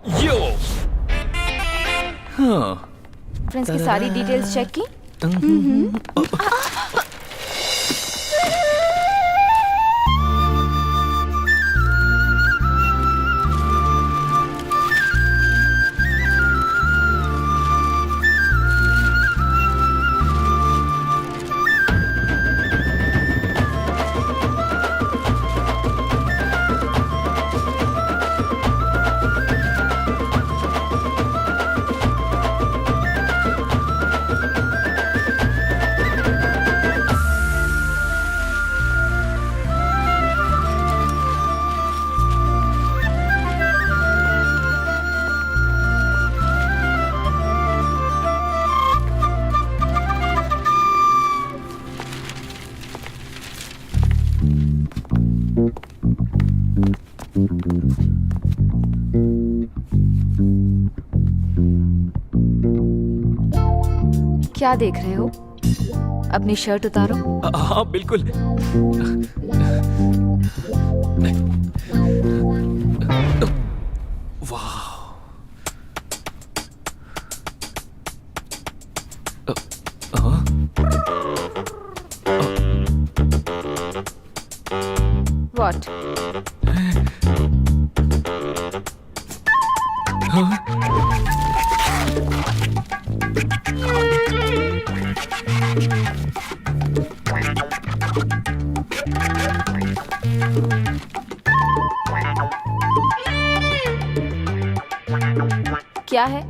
यो। हाँ। फ्रेंड्स की सारी डिटेल्स चेक की? क्या देख रहे हो? अपनी शर्ट उतारो। हाँ बिल्कुल। वाह। What? क्या है?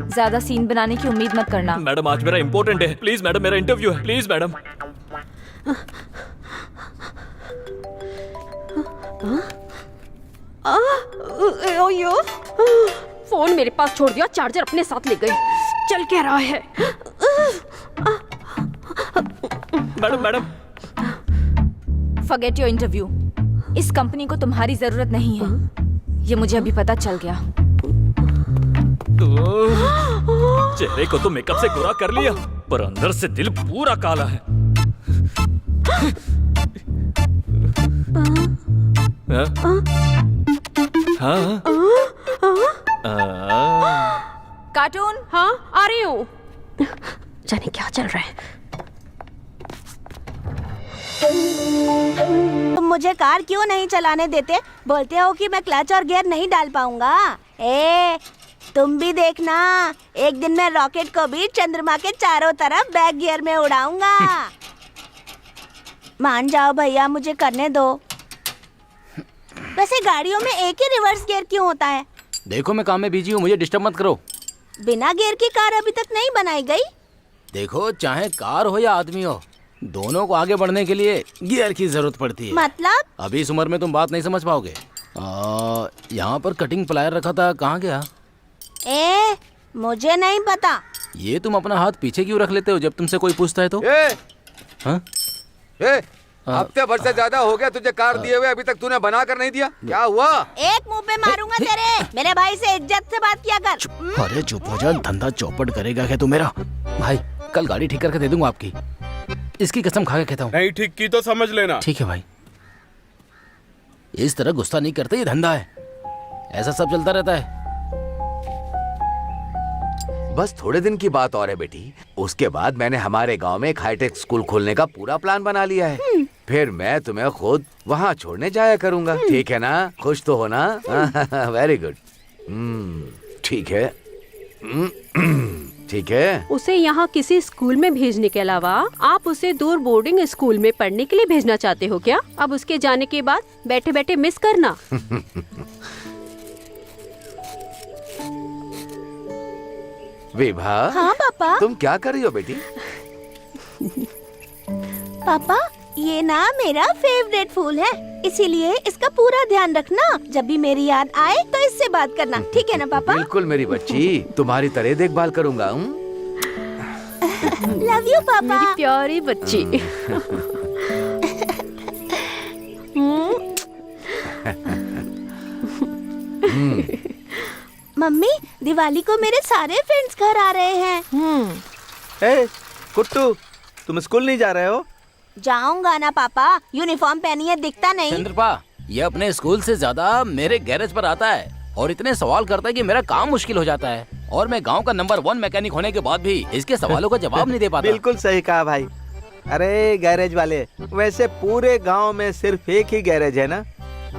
ज्यादा सीन बनाने की उम्मीद मत करना। मैडम आज मेरा इम्पोर्टेंट है, प्लीज मैडम, मेरा इंटरव्यू है, प्लीज मैडम। ओयो, फोन मेरे पास छोड़ दिया, चार्जर अपने साथ ले गए। चल क्या रहा है? Madam madam. Forget your interview। इस कंपनी को तुम्हारी जरूरत नहीं है, ये मुझे अभी पता चल गया। चेहरे को तो मेकअप से गोरा कर लिया, पर अंदर से दिल पूरा काला है। हाँ? कार्टून। हाँ आ रही हूँ। जाने क्या चल रहा है। तुम मुझे कार क्यों नहीं चलाने देते? बोलते हो कि मैं क्लच और गियर नहीं डाल पाऊंगा। तुम भी देखना, एक दिन मैं रॉकेट को भी चंद्रमा के चारों तरफ बैक गियर में उड़ाऊंगा। मान जाओ भैया, मुझे करने दो। वैसे गाड़ियों में एक ही रिवर्स गियर क्यों होता है? देखो मैं काम में बिजी हूँ, मुझे डिस्टर्ब मत करो। बिना गियर की कार अभी तक नहीं बनाई गई। देखो चाहे कार हो या आदमी हो, दोनों को आगे बढ़ने के लिए गियर की जरूरत पड़ती है। मतलब? अभी इस उम्र में तुम बात नहीं समझ पाओगे। यहाँ पर कटिंग प्लायर रखा था, कहाँ गया? मुझे नहीं पता। ये तुम अपना हाथ पीछे क्यों रख लेते हो जब तुमसे कोई पूछता है तो? हफ्ते भर से ज्यादा हो गया तुझे कार दिए हुए, अभी तक तूने बना कर नहीं दिया। क्या हुआ? एक मुंह पे मारूंगा तेरे। मेरे भाई से इज्जत से बात किया कर। अरे चुप हो जा, धंधा चौपट करेगा क्या तू मेरा? भाई कल गाड़ी ठीक करके दे दूंगा आपकी, इसकी कसम खा के कहता हूँ। नहीं ठीक की तो समझ लेना। ठीक है भाई, इस तरह गुस्सा नहीं करते, ये धंधा है, ऐसा सब चलता रहता है। बस थोड़े दिन की बात और है बेटी, उसके बाद मैंने हमारे गांव में एक हाईटेक स्कूल खोलने का पूरा प्लान बना लिया है। फिर मैं तुम्हें खुद वहाँ छोड़ने जाया करूँगा, ठीक है ना? खुश तो हो ना? Very good. ठीक है। ठीक है। उसे यहाँ किसी स्कूल में भेजने के अलावा आप उसे दूर बोर्डिंग स्कूल में पढ़ने के लिए भेजना चाहते हो क्या? अब उसके जाने के बाद बैठे बैठे मिस करना। विभा। हाँ पापा। तुम क्या कर रही हो बेटी? पापा ये ना मेरा फेवरेट फूल है, इसीलिए इसका पूरा ध्यान रखना। जब भी मेरी याद आए तो इससे बात करना, ठीक है ना पापा? बिल्कुल मेरी बच्ची, तुम्हारी तरह देखभाल करूंगा। लव यू पापा। मेरी प्यारी बच्ची। मम्मी, दिवाली को मेरे सारे फ्रेंड्स घर आ रहे हैं। कुट्टू, तुम स्कूल नहीं जा रहे हो? जाऊंगा ना पापा, यूनिफॉर्म पहनी है, दिखता नहीं? चंद्रपा, ये अपने स्कूल से ज्यादा मेरे गैरेज पर आता है। और इतने सवाल करता है कि मेरा काम मुश्किल हो जाता है। और मैं गांव का नंबर 1 मैकेनिक होने के बाद भी इसके सवालों का जवाब नहीं दे पाता। बिल्कुल सही कहा भाई। अरे गैरेज वाले, वैसे पूरे गांव में सिर्फ एक ही गैरेज है ना,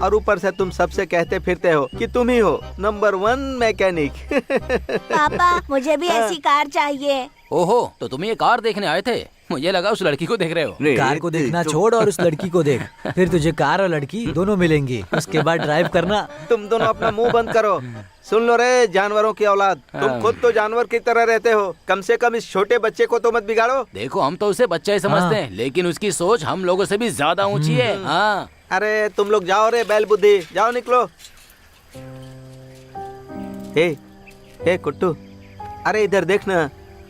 और ऊपर से तुम सबसे कहते फिरते हो कि तुम ही हो नंबर 1 मैकेनिक। पापा मुझे भी ऐसी कार चाहिए। ओहो, तो तुम ये कार देखने आए थे? मुझे लगा उस लड़की को देख रहे हो। कार को देखना छोड़ और उस लड़की को देख, फिर तुझे कार और लड़की दोनों मिलेंगी। उसके बाद ड्राइव करना। तुम दोनों अपना मुंह बंद करो। सुन लो रे जानवरों की औलाद, तुम खुद तो जानवर की तरह रहते हो, कम से कम इस छोटे बच्चे को तो मत बिगाड़ो। देखो, हम तो उसे बच्चा ही समझते हैं, लेकिन उसकी सोच हम लोगों से भी ज्यादा ऊंची है। हाँ, अरे तुम लोग जाओ रे बैल बुद्धि, जाओ निकलो। हे कुट्टू, अरे इधर देखना,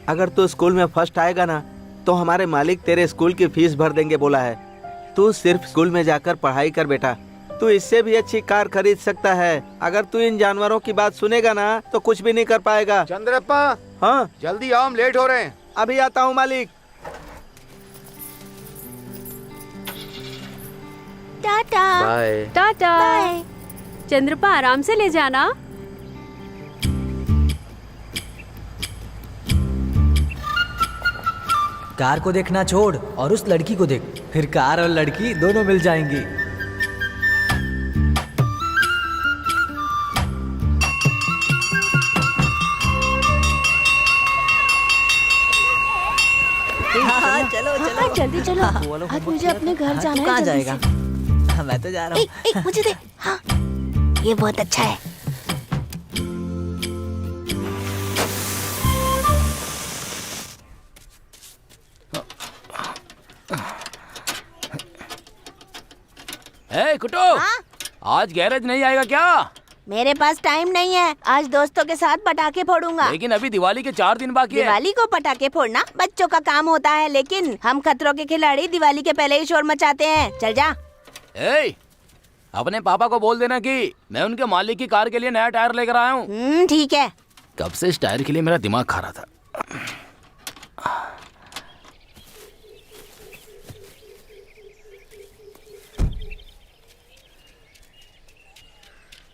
अगर तू स्कूल में फर्स्ट आएगा ना तो हमारे मालिक तेरे स्कूल की फीस भर देंगे बोला है। तू सिर्फ स्कूल में जाकर पढ़ाई कर बेटा, तू इससे भी अच्छी कार खरीद सकता है। अगर तू इन जानवरों की बात सुनेगा ना तो कुछ भी नहीं कर पाएगा। चंद्रप्पा, हाँ जल्दी आओ, हम लेट हो रहे हैं। अभी आता हूँ मालिक। Tata bye. Tata. Bye. Chandrapa आराम से ले जाना। कार को देखना छोड़ और उस लड़की को देख, फिर कार और लड़की दोनों मिल जाएंगी। हाँ, चलो पापा जल्दी चलो, आज मुझे अपने घर जाना है। कहाँ जल्दी जाएगा? से। मैं तो जा रहा हूँ। एक मुझे दे। हाँ, ये बहुत अच्छा है। ए कुटो, हाँ? आज गैरेज नहीं आएगा क्या? मेरे पास टाइम नहीं है, आज दोस्तों के साथ पटाखे फोड़ूंगा। लेकिन अभी दिवाली के 4 दिन बाकी है। दिवाली को पटाखे फोड़ना बच्चों का काम होता है, लेकिन हम खतरों के खिलाड़ी दिवाली के पहले ही शोर मचाते हैं। चल जा। ए, अपने पापा को बोल देना कि मैं उनके मालिक की कार के लिए नया टायर लेकर आया हूँ। ठीक है। कब से इस टायर के लिए मेरा दिमाग खा रहा था।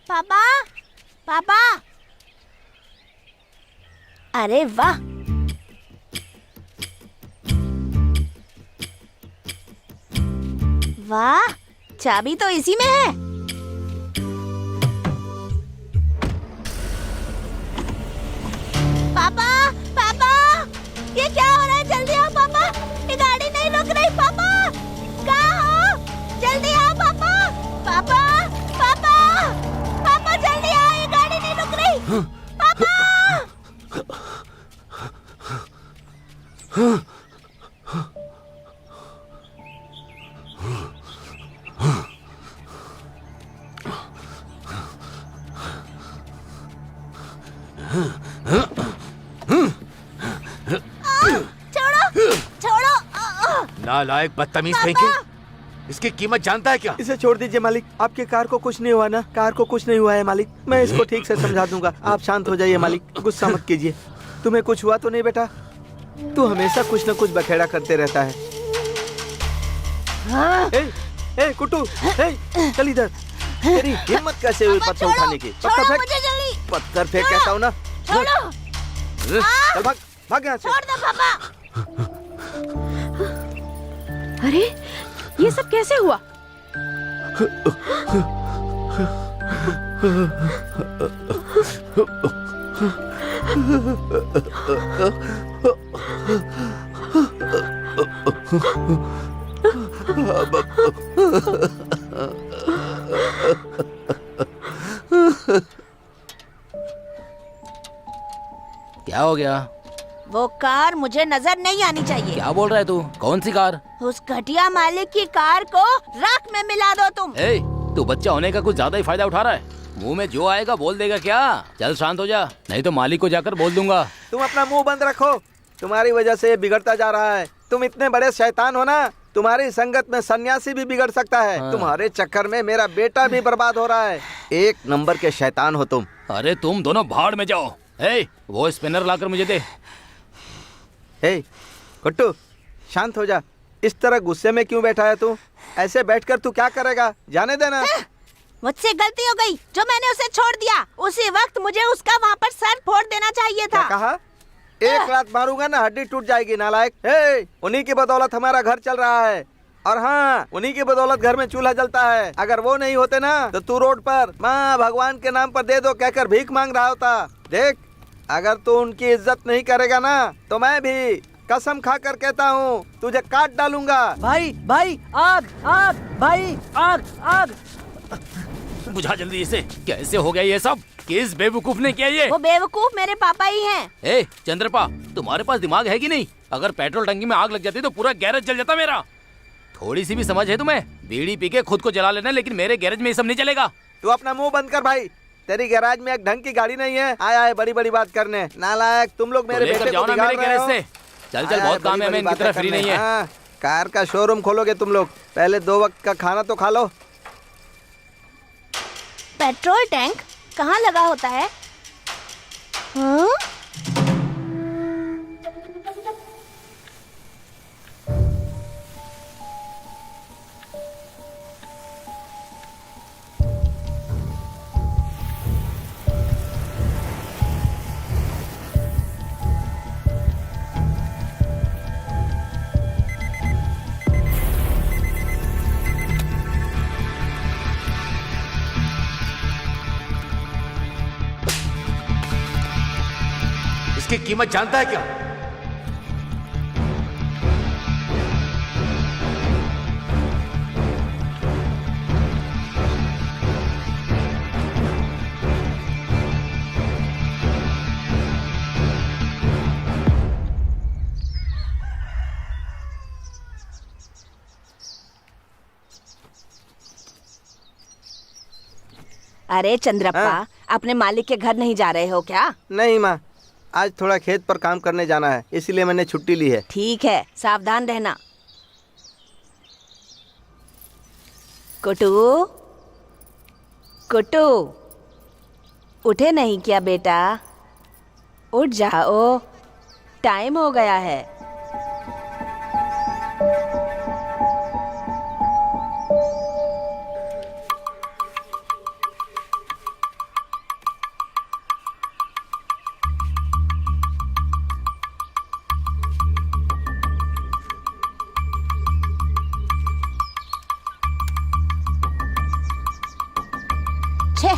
पापा, पापा, अरे वाह, वाह, चाबी तो इसी में है। पापा, पापा, ये क्या हो रहा है? जल्दी आओ पापा, ये गाड़ी नहीं रुक रही। पापा, कहाँ हो? जल्दी आओ पापा, पापा, पापा, पापा जल्दी आओ, ये गाड़ी नहीं रुक रही। पापा, छोड़ो, छोड़ो। नालायक बदतमीज कहीं के। इसकी कीमत जानता है क्या? इसे छोड़ दीजिए मालिक, आपकी कार को कुछ नहीं हुआ ना? कार को कुछ नहीं हुआ है मालिक, मैं इसको ठीक से समझा दूंगा। आप शांत हो जाइए मालिक, गुस्सा मत कीजिए। तुम्हें कुछ हुआ तो नहीं बेटा? तू हमेशा कुछ न कुछ बखेड़ा करते रहता है। ए कुट्टू, चल इधर। तेरी हिम्मत कैसे हुई पत्थर उठाने की? पत्थर छोड़ो फेंक, मुझे जल्दी। पत्थर फेंक कहता हूँ ना। छोड़ो। चल भाग, भाग यहाँ से। छोड़ दो पापा। अरे ये सब कैसे हुआ? क्या हो गया? वो कार मुझे नजर नहीं आनी चाहिए। क्या बोल रहा है तू? कौन सी कार? उस घटिया मालिक की कार को राख में मिला दो तुम। ए, तू बच्चा होने का कुछ ज्यादा ही फायदा उठा रहा है। मुंह में जो आएगा बोल देगा क्या? चल शांत हो जा, नहीं तो मालिक को जाकर बोल दूंगा। तुम अपना मुंह बंद रखो, तुम्हारी वजह से ये बिगड़ता जा रहा है। तुम इतने बड़े शैतान हो ना, तुम्हारी संगत में सन्यासी भी बिगड़ सकता है। तुम्हारे चक्कर में मेरा बेटा भी बर्बाद हो रहा है। एक नंबर के शैतान हो तुम। अरे तुम दोनों भाड़ में जाओ। ए, वो स्पिनर लाकर मुझे दे। हे कुट्टू, शांत हो जा। इस तरह गुस्से में क्यों बैठा है तू? ऐसे बैठकर तू क्या करेगा? जाने देना। मुझसे गलती हो गई जो मैंने उसे छोड़ दिया। उसी वक्त मुझे उसका वहाँ पर सर फोड़ देना चाहिए था। क्या कहा? एक लात मारूंगा ना हड्डी टूट जाएगी नालायक। हे, उन्हीं की बदौलत हमारा घर चल रहा है। और हाँ, उन्हीं की बदौलत घर में चूल्हा जलता है। अगर वो नहीं होते ना तो तू रोड पर माँ भगवान के नाम पर दे दो कहकर भीख मांग रहा होता। देख, अगर तू उनकी इज्जत नहीं करेगा ना तो मैं भी कसम खा कर कहता हूँ तुझे काट डालूंगा। भाई भाई आग आग भाई आग आग। बुझा जल्दी इसे। कैसे हो गया ये सब? किस बेवकूफ ने किया ये? वो बेवकूफ मेरे पापा ही हैं। ए चंद्रपा, तुम्हारे पास दिमाग है कि नहीं? अगर पेट्रोल टंकी में आग लग जाती तो पूरा गैरेज जल जाता मेरा। थोड़ी सी भी समझ है तुम्हें? बीड़ी पी के खुद को जला लेना, लेकिन मेरे गैरेज में ये सब नहीं चलेगा। तू अपना मुंह बंद कर भाई। तेरी गैराज में एक ढंग की गाड़ी नहीं है, आया है बड़ी बड़ी बात करने। नालायक, तुम लोग मेरे बेटे को बिगाड़ रहे हो। चल चल, बहुत काम है, मैं इनकी तरह फ्री नहीं है। कार का शोरूम खोलोगे तुम लोग? पहले 2 वक्त का खाना तो खा लो। पेट्रोल टैंक कहाँ लगा होता है? हाँ? इसकी कीमत जानता है क्या? अरे चंद्रप्पा, अपने मालिक के घर नहीं जा रहे हो क्या? नहीं माँ, आज थोड़ा खेत पर काम करने जाना है, इसलिए मैंने छुट्टी ली है। ठीक है, सावधान रहना। कुटू, कुटू, उठे नहीं क्या बेटा? उठ जाओ, टाइम हो गया है। छे,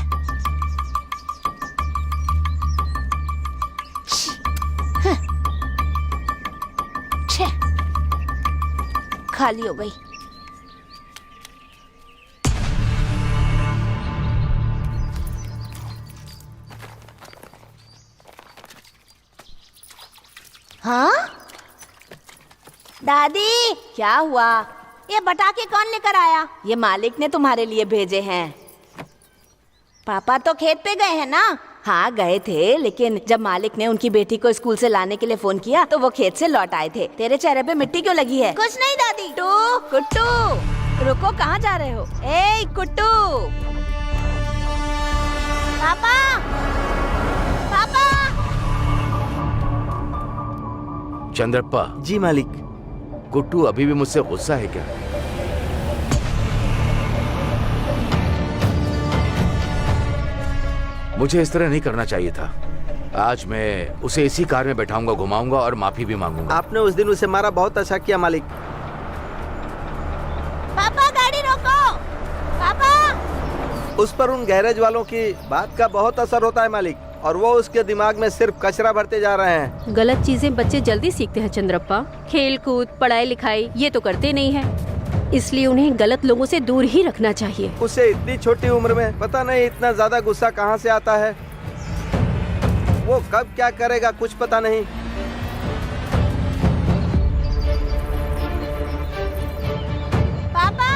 छे, खाली हो गई। हाँ? दादी, क्या हुआ? ये पटाखे कौन लेकर आया? ये मालिक ने तुम्हारे लिए भेजे हैं। पापा तो खेत पे गए हैं ना? हाँ गए थे, लेकिन जब मालिक ने उनकी बेटी को स्कूल से लाने के लिए फोन किया तो वो खेत से लौट आए थे। तेरे चेहरे पे मिट्टी क्यों लगी है? कुछ नहीं दादी। कुट्टू, रुको, कहाँ जा रहे हो? ए कुट्टू, पापा, पापा। चंद्रप्पा जी मालिक। गुट्टू अभी भी मुझसे गुस्सा है क्या? मुझे इस तरह नहीं करना चाहिए था। आज मैं उसे इसी कार में बैठाऊंगा, घुमाऊंगा और माफी भी मांगूंगा। आपने उस दिन उसे मारा, बहुत अच्छा किया मालिक। पापा गाड़ी रोको, पापा। उस पर उन गैरेज वालों की बात का बहुत असर होता है मालिक, और वो उसके दिमाग में सिर्फ कचरा भरते जा रहे हैं। गलत चीजें बच्चे जल्दी सीखते हैं चंद्रप्पा। खेल कूद, पढ़ाई लिखाई ये तो करते नहीं है, इसलिए उन्हें गलत लोगों से दूर ही रखना चाहिए। उसे इतनी छोटी उम्र में पता नहीं इतना ज्यादा गुस्सा कहाँ से आता है। वो कब क्या करेगा कुछ पता नहीं। पापा,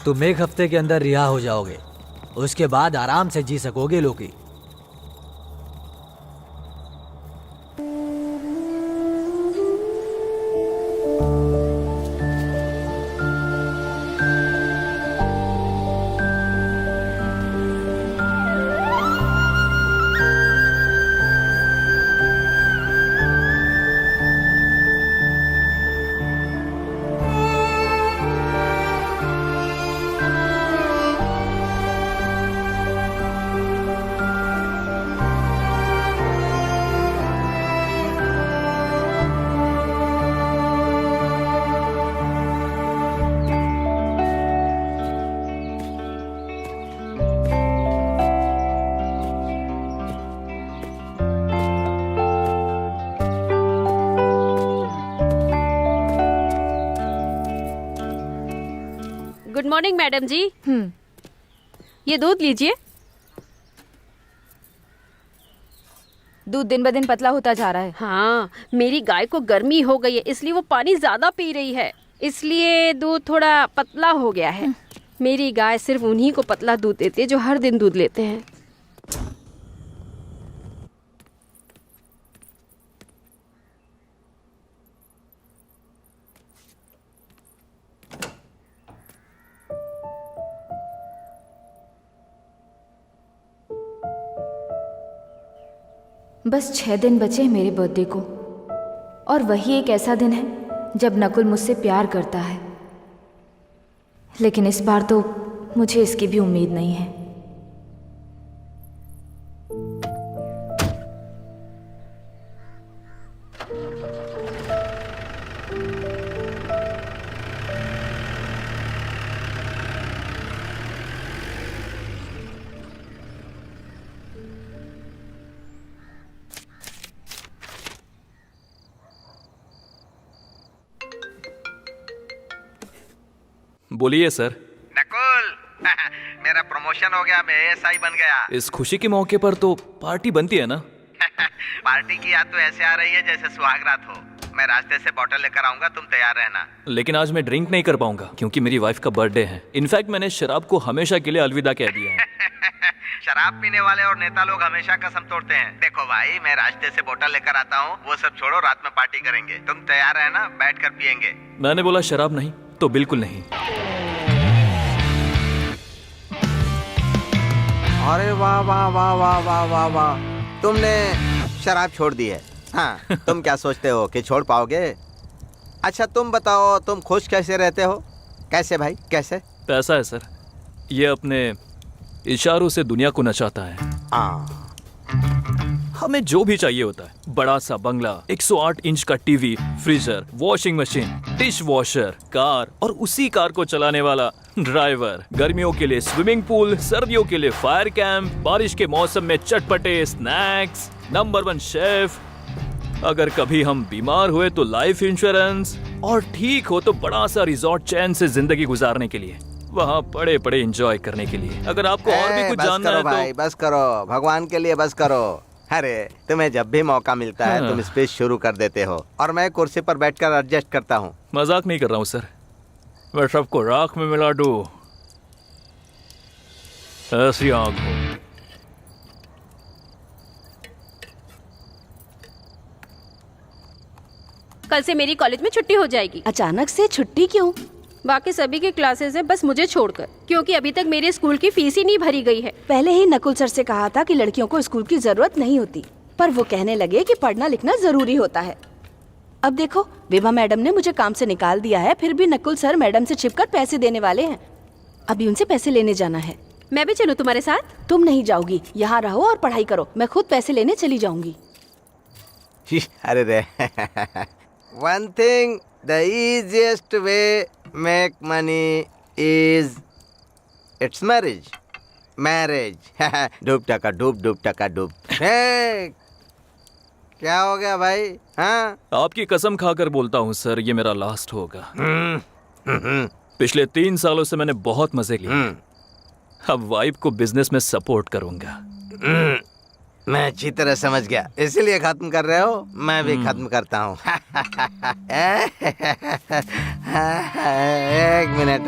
तुम 1 हफ्ते के अंदर रिहा हो जाओगे, उसके बाद आराम से जी सकोगे लोकी। गुड मॉर्निंग मैडम जी। ये दूध लीजिए। दूध दिन ब दिन पतला होता जा रहा है। हाँ, मेरी गाय को गर्मी हो गई है इसलिए वो पानी ज्यादा पी रही है, इसलिए दूध थोड़ा पतला हो गया है। मेरी गाय सिर्फ उन्हीं को पतला दूध देती है जो हर दिन दूध लेते हैं। बस 6 दिन बचे हैं मेरे बर्थडे को, और वही एक ऐसा दिन है जब नकुल मुझसे प्यार करता है। लेकिन इस बार तो मुझे इसकी भी उम्मीद नहीं है। बोलिए सर। नकुल मेरा प्रमोशन हो गया, मैं एएसआई बन गया। इस खुशी के मौके पर तो पार्टी बनती है ना? पार्टी की याद तो ऐसे आ रही है जैसे सुहागरात हो। मैं रास्ते से बोतल लेकर आऊंगा, तुम तैयार रहना। लेकिन आज मैं ड्रिंक नहीं कर पाऊंगा क्योंकि मेरी वाइफ का बर्थडे है। इनफैक्ट मैंने शराब को हमेशा के लिए अलविदा कह दिया है। शराब पीने वाले और नेता लोग हमेशा कसम तोड़ते हैं। देखो भाई, मैं रास्ते से बोतल लेकर आता हूँ, वो सब छोड़ो, रात में पार्टी करेंगे। तुम तैयार रहना, बैठ कर पियेंगे। मैंने बोला शराब नहीं तो बिल्कुल नहीं। अरे वाह वाह वाह वाह वाह वाह वाह, तुमने शराब छोड़ दी है। हाँ, तुम क्या सोचते हो कि छोड़ पाओगे? अच्छा तुम बताओ, तुम खुश कैसे रहते हो? कैसे भाई, कैसे? पैसा है सर, ये अपने इशारों से दुनिया को नचाता है। हमें जो भी चाहिए होता है, बड़ा सा बंगला, 108 इंच का TV, freezer, washing machine, dish washer, car और उसी कार को चलाने वाला ड्राइवर, गर्मियों के लिए स्विमिंग पूल, सर्दियों के लिए फायर कैंप, बारिश के मौसम में चटपटे स्नैक्स, नंबर 1 शेफ, अगर कभी हम बीमार हुए तो लाइफ इंश्योरेंस, और ठीक हो तो बड़ा सा रिजॉर्ट चैन से जिंदगी गुजारने के लिए, वहाँ पड़े पड़े एंजॉय करने के लिए। अगर आपको और भी कुछ जानना है भाई, बस करो, भगवान के लिए बस करो। अरे तुम्हें जब भी मौका मिलता है तुम स्पीच शुरू कर देते हो और मैं कुर्सी पर बैठकर एडजस्ट करता हूँ। मजाक नहीं कर रहा हूँ सर, मैं सबको राख में मिला दूं, ऐसी आंख हो। कल से मेरी कॉलेज में छुट्टी हो जाएगी। अचानक से छुट्टी क्यों? बाकी सभी के क्लासेस हैं, बस मुझे छोड़कर, क्योंकि अभी तक मेरे स्कूल की फीस ही नहीं भरी गई है। पहले ही नकुल सर से कहा था कि लड़कियों को स्कूल की जरूरत नहीं होती, पर वो कहने लगे कि पढ़ना लिखना जरूरी होता है। अब देखो, विभा मैडम ने मुझे काम से निकाल दिया है, फिर भी नकुल सर मैडम से छिपकर पैसे देने वाले हैं। अभी उनसे पैसे लेने जाना है। मैं भी चलूं तुम्हारे साथ? तुम नहीं जाओगी, यहाँ रहो और पढ़ाई करो, मैं खुद पैसे लेने चली जाऊंगी। अरे रे one thing, the easiest way make money is it's marriage डूब टका डूब, डूब टका डूब। क्या हो गया भाई? हाँ, आपकी कसम खाकर बोलता हूँ सर, ये मेरा लास्ट होगा। पिछले 3 सालों से मैंने बहुत मजे लिए, अब वाइफ को बिजनेस में सपोर्ट करूंगा। मैं अच्छी तरह समझ गया, इसीलिए खत्म कर रहे हो। मैं भी खत्म करता हूँ। एक मिनट,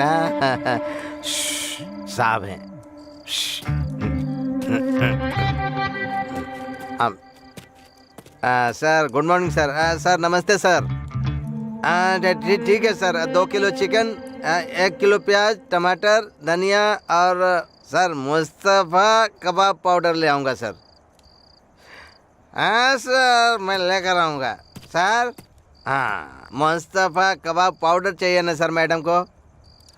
साहब हैं। Sir good morning sir. Sir नमस्ते सर। ठीक है सर, 2 किलो चिकन, 1 किलो प्याज, टमाटर, धनिया और सर मुस्तफ़ा कबाब पाउडर ले आऊँगा सर। हाँ सर, मैं लेकर आऊँगा सर। हाँ, मुस्तफ़ा कबाब पाउडर चाहिए ना सर मैडम को?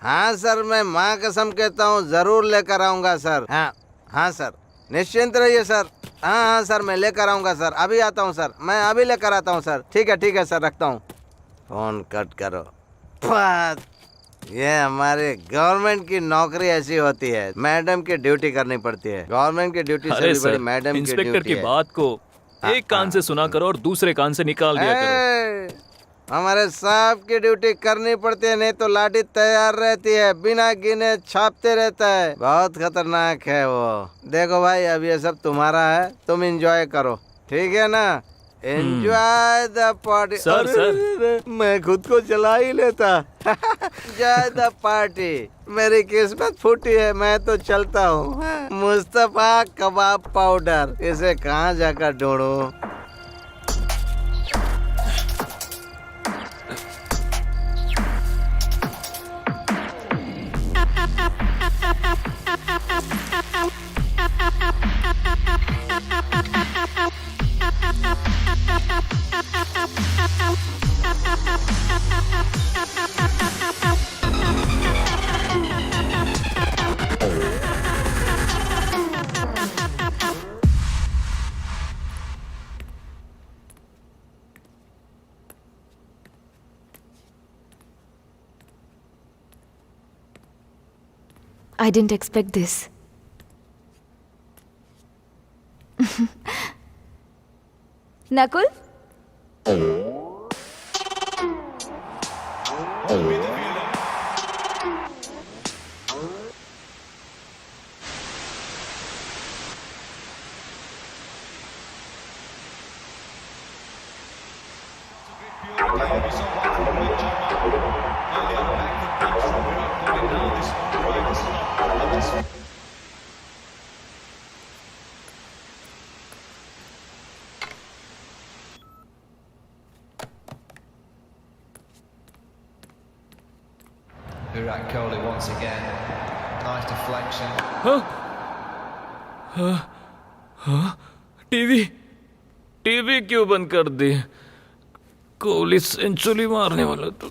हाँ सर, मैं माँ कसम कहता हूँ ज़रूर लेकर आऊँगा सर। हाँ हाँ सर, निश्चिंत रहिए सर। हाँ हाँ सर, मैं लेकर आऊँगा सर, अभी आता हूँ सर, मैं अभी लेकर आता हूँ सर। ठीक है सर, रखता हूँ। फ़ोन कट करो। ये हमारे गवर्नमेंट की नौकरी ऐसी होती है, मैडम की ड्यूटी करनी पड़ती है। गवर्नमेंट की ड्यूटी से भी बड़ी मैडम की ड्यूटी है। इंस्पेक्टर की बात को एक कान से सुना करो और दूसरे कान से निकाल दिया करो। हमारे साहब की ड्यूटी करनी पड़ती है, नहीं तो लाठी तैयार रहती है, बिना गिने छापते रहता है। बहुत खतरनाक है वो। देखो भाई, अब ये सब तुम्हारा है, तुम एंजॉय करो, ठीक है ना? Enjoy the party. Sir, sir. मैं खुद को जला ही लेता। Enjoy the party. मेरी किस्मत फूटी है, मैं तो चलता हूँ। मुस्तफा कबाब पाउडर, इसे कहाँ जाकर ढूंढूं? I didn't expect this. Nakul? Virat Kohli once again. Nice deflection. TV क्यों बंद कर दी? कोहली सेंचुरी मारने वाला तो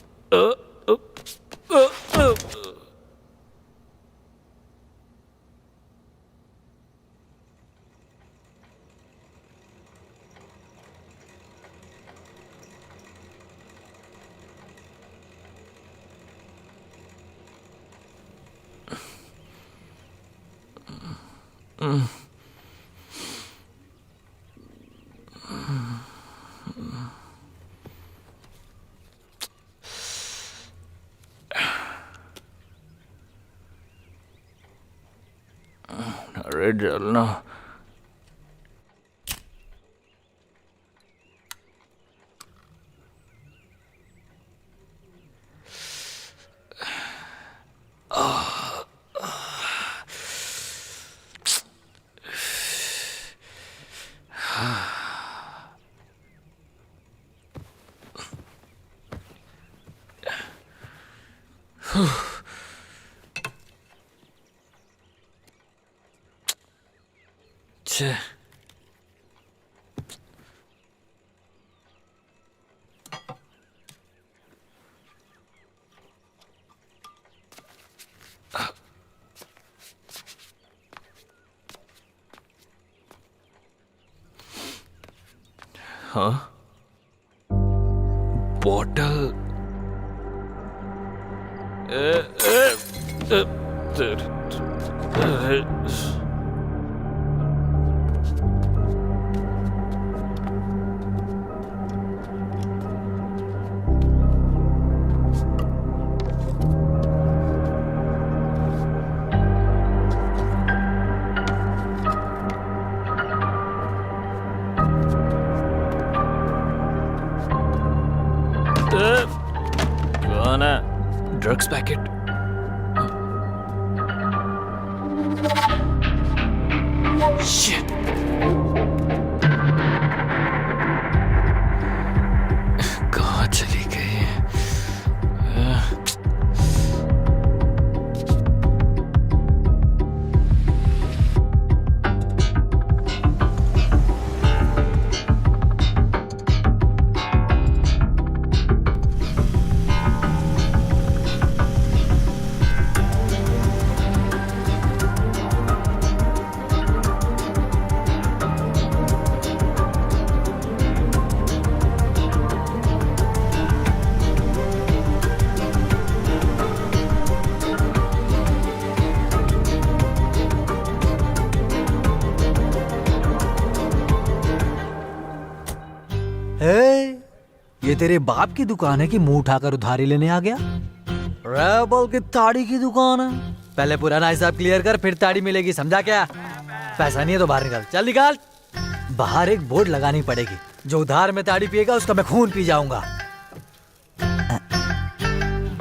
अरे जलना। छे हाँ, बॉटल कौन है? Drugs packet. Shit. कहाँ चली गई? ये तेरे बाप की दुकान है कि मुंह उठाकर उधारी लेने आ गया? रैबल की ताड़ी की दुकान है। पहले पुराना हिसाब क्लियर कर, फिर ताड़ी मिलेगी, समझा क्या? पैसा नहीं है तो बाहर निकाल, चल निकाल। बाहर एक बोर्ड लगानी पड़ेगी, जो उधार में ताड़ी पिएगा उसका मैं खून पी जाऊंगा।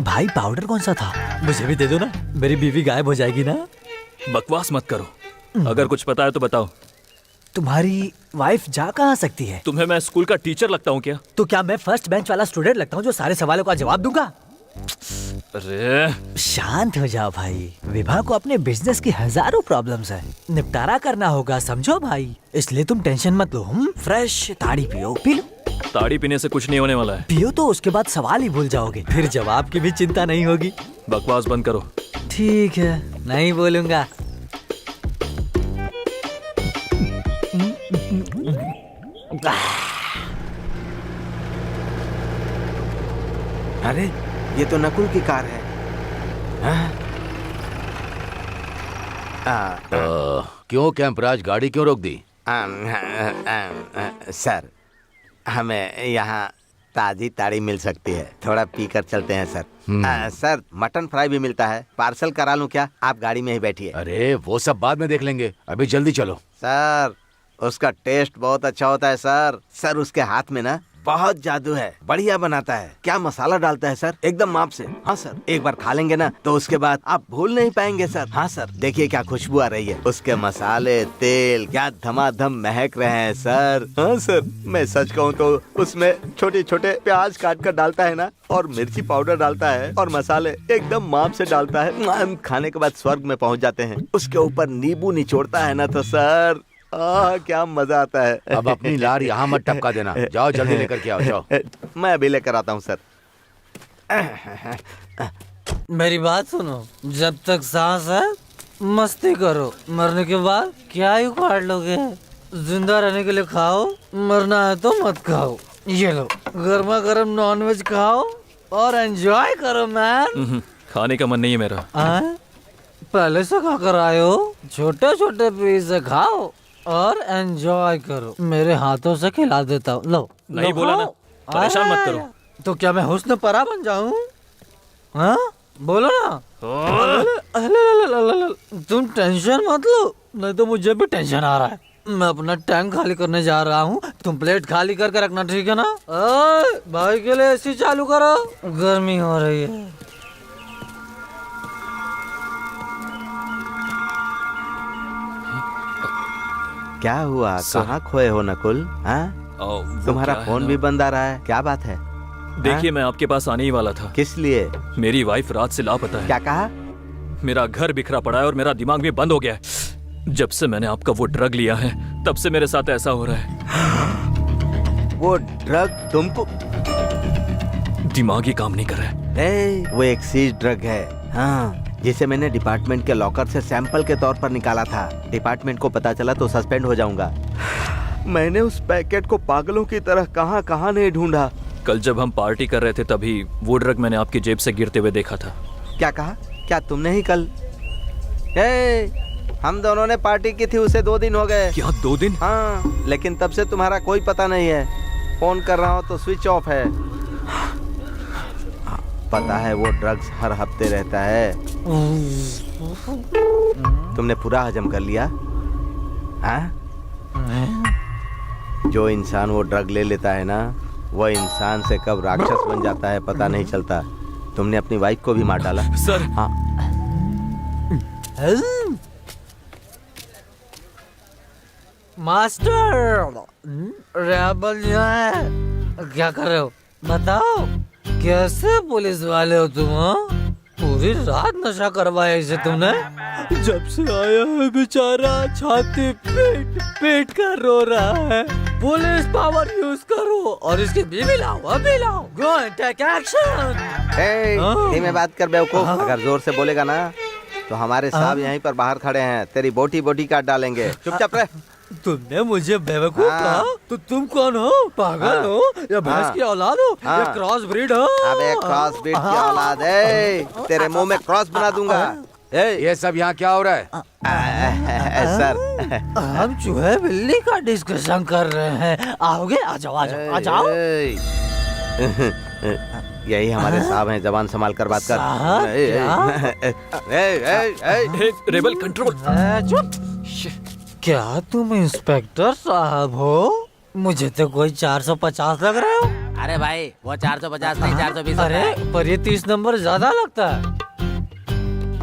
भाई पाउडर कौन सा था? मुझे भी दे दो ना, मेरी बीवी गायब हो जाएगी ना। बकवास मत करो, अगर कुछ पता है तो बताओ। तुम्हारी वाइफ जा कहाँ सकती है? तुम्हें मैं स्कूल का टीचर लगता हूँ क्या? तो क्या मैं फर्स्ट बेंच वाला स्टूडेंट लगता हूँ जो सारे सवालों का जवाब दूंगा? अरे शांत हो जाओ भाई, विभा को अपने बिजनेस की हजारों प्रॉब्लम्स है, निपटारा करना होगा, समझो भाई। इसलिए तुम टेंशन मत लो। फ्रेश ताड़ी पियो, पी लो। ताड़ी पीने से कुछ नहीं होने वाला है। पियो तो उसके बाद सवाल ही भूल जाओगे, फिर जवाब की भी चिंता नहीं होगी। बकवास बंद करो। ठीक है, नहीं बोलूंगा। अरे ये तो नकुल की कार है। क्यों कैंपराज, गाड़ी क्यों रोक दी? सर, हमें यहाँ ताजी ताड़ी मिल सकती है, थोड़ा पी कर चलते हैं सर। सर, मटन फ्राई भी मिलता है, पार्सल करा लूँ क्या? आप गाड़ी में ही बैठिए। अरे वो सब बाद में देख लेंगे, अभी जल्दी चलो। सर, उसका टेस्ट बहुत अच्छा होता है सर। सर, उसके हाथ में ना बहुत जादू है, बढ़िया बनाता है। क्या मसाला डालता है सर, एकदम माप से। हाँ सर, एक बार खा लेंगे ना तो उसके बाद आप भूल नहीं पाएंगे सर। हाँ सर, देखिए क्या खुशबू आ रही है, उसके मसाले, तेल क्या धमाधम महक रहे हैं सर। हाँ सर, मैं सच कहूँ तो उसमें छोटे छोटे प्याज काट कर डालता है ना, और मिर्ची पाउडर डालता है, और मसाले एकदम माप से डालता है। खाने के बाद स्वर्ग में पहुँच जाते हैं। उसके ऊपर नींबू निचोड़ता है ना तो सर, क्या मजा आता है। अब अपनी लार यहाँ मत टपका देना, जाओ जल्दी लेकर के आओ, जाओ। मैं अभी लेकर आता हूँ सर। मेरी बात सुनो, जब तक सांस है मस्ती करो, मरने के बाद क्या ही उखाड़ लोगे। जिंदा रहने के लिए खाओ, मरना है तो मत खाओ। ये लो, गर्मा गर्म नॉनवेज खाओ और एंजॉय करो मैन। खाने का मन नहीं है मेरा। पहले से खा कर आए हो, छोटे छोटे पीस से खाओ और एंजॉय करो। मेरे हाथों से खिला देता हूँ, लो। नहीं बोला ना, परेशान मत करो। तो क्या मैं हुस्न परा बन जाऊँ? हाँ बोलो ना। तुम टेंशन मत लो, नहीं तो मुझे भी टेंशन आ रहा है। मैं अपना टैंक खाली करने जा रहा हूँ, तुम प्लेट खाली करके रखना, ठीक है ना? भाई के लिए एसी चालू करो, गर्मी हो रही है। क्या हुआ, कहाँ खोए हो नकुल? तुम्हारा फोन भी बंद आ रहा है, क्या बात है? देखिए, मैं आपके पास आने ही वाला था। किस लिए? मेरी वाइफ रात से लापता है। क्या कहा? मेरा घर बिखरा पड़ा है और मेरा दिमाग भी बंद हो गया है। जब से मैंने आपका वो ड्रग लिया है, तब से मेरे साथ ऐसा हो रहा है। वो ड्रग तुमको? दिमाग ही काम नहीं कर रहा है। वो एक सीज ड्रग है, हाँ, जिसे मैंने डिपार्टमेंट के लॉकर से सैंपल के तौर पर निकाला था। डिपार्टमेंट को पता चला तो सस्पेंड हो जाऊंगा। मैंने उस पैकेट को पागलों की तरह कहाँ कहाँ नहीं ढूंढा। कल जब हम पार्टी कर रहे थे तभी वो ड्रग मैंने आपकी जेब से गिरते हुए देखा था। क्या कहा? क्या तुमने ही कल? हम दोनों ने पार्टी की थी, उसे 2 दिन हो गए। क्या 2 दिन? हाँ, लेकिन तब से तुम्हारा कोई पता नहीं है। फोन कर रहा हूँ तो स्विच ऑफ है। पता है वो ड्रग्स हर हफ्ते रहता है। तुमने पूरा हजम कर लिया? हाँ? जो इंसान वो ड्रग ले लेता है ना, वो इंसान से कब राक्षस बन जाता है पता नहीं चलता। तुमने अपनी वाइफ को भी मार डाला। सर। हाँ। मास्टर, रेबल यहाँ है, क्या कर रहे हो बताओ? कैसे पुलिस वाले हो तुम? पूरी रात नशा करवाया इसे तुमने? जब से आया है बेचारा छाती पेट पेट कर रो रहा है। पुलिस पावर यूज करो और इसकी बीवी लाओ, अभी लाओ। Go and take action. धीमे बात कर बेवकूफ, अगर जोर से बोलेगा ना तो हमारे साहब यहीं पर बाहर खड़े हैं, तेरी बोटी बोटी काट डालेंगे। चुपचाप रह। तुमने मुझे बेवकूफ कहा तो तुम कौन हो? पागल हो या भैंस की औलाद हो या क्रॉस ब्रीड हो? अबे क्रॉस ब्रीड की औलाद है, तेरे मुंह में क्रॉस बना दूंगा। ये सब यहाँ क्या हो रहा है? सर, हम चूहे बिल्ली का डिस्कशन कर रहे हैं। आओगे? आ जाओ आ जाओ आ जाओ। यही हमारे साहब हैं, जबान संभाल कर बात कर। साहब, ए, हे, रेबल कंट्रोल। चुप। क्या तुम इंस्पेक्टर साहब हो? मुझे तो कोई 450 लग रहे हो। अरे भाई वो 450 नहीं 420 अरे पर ये 30 नंबर ज्यादा लगता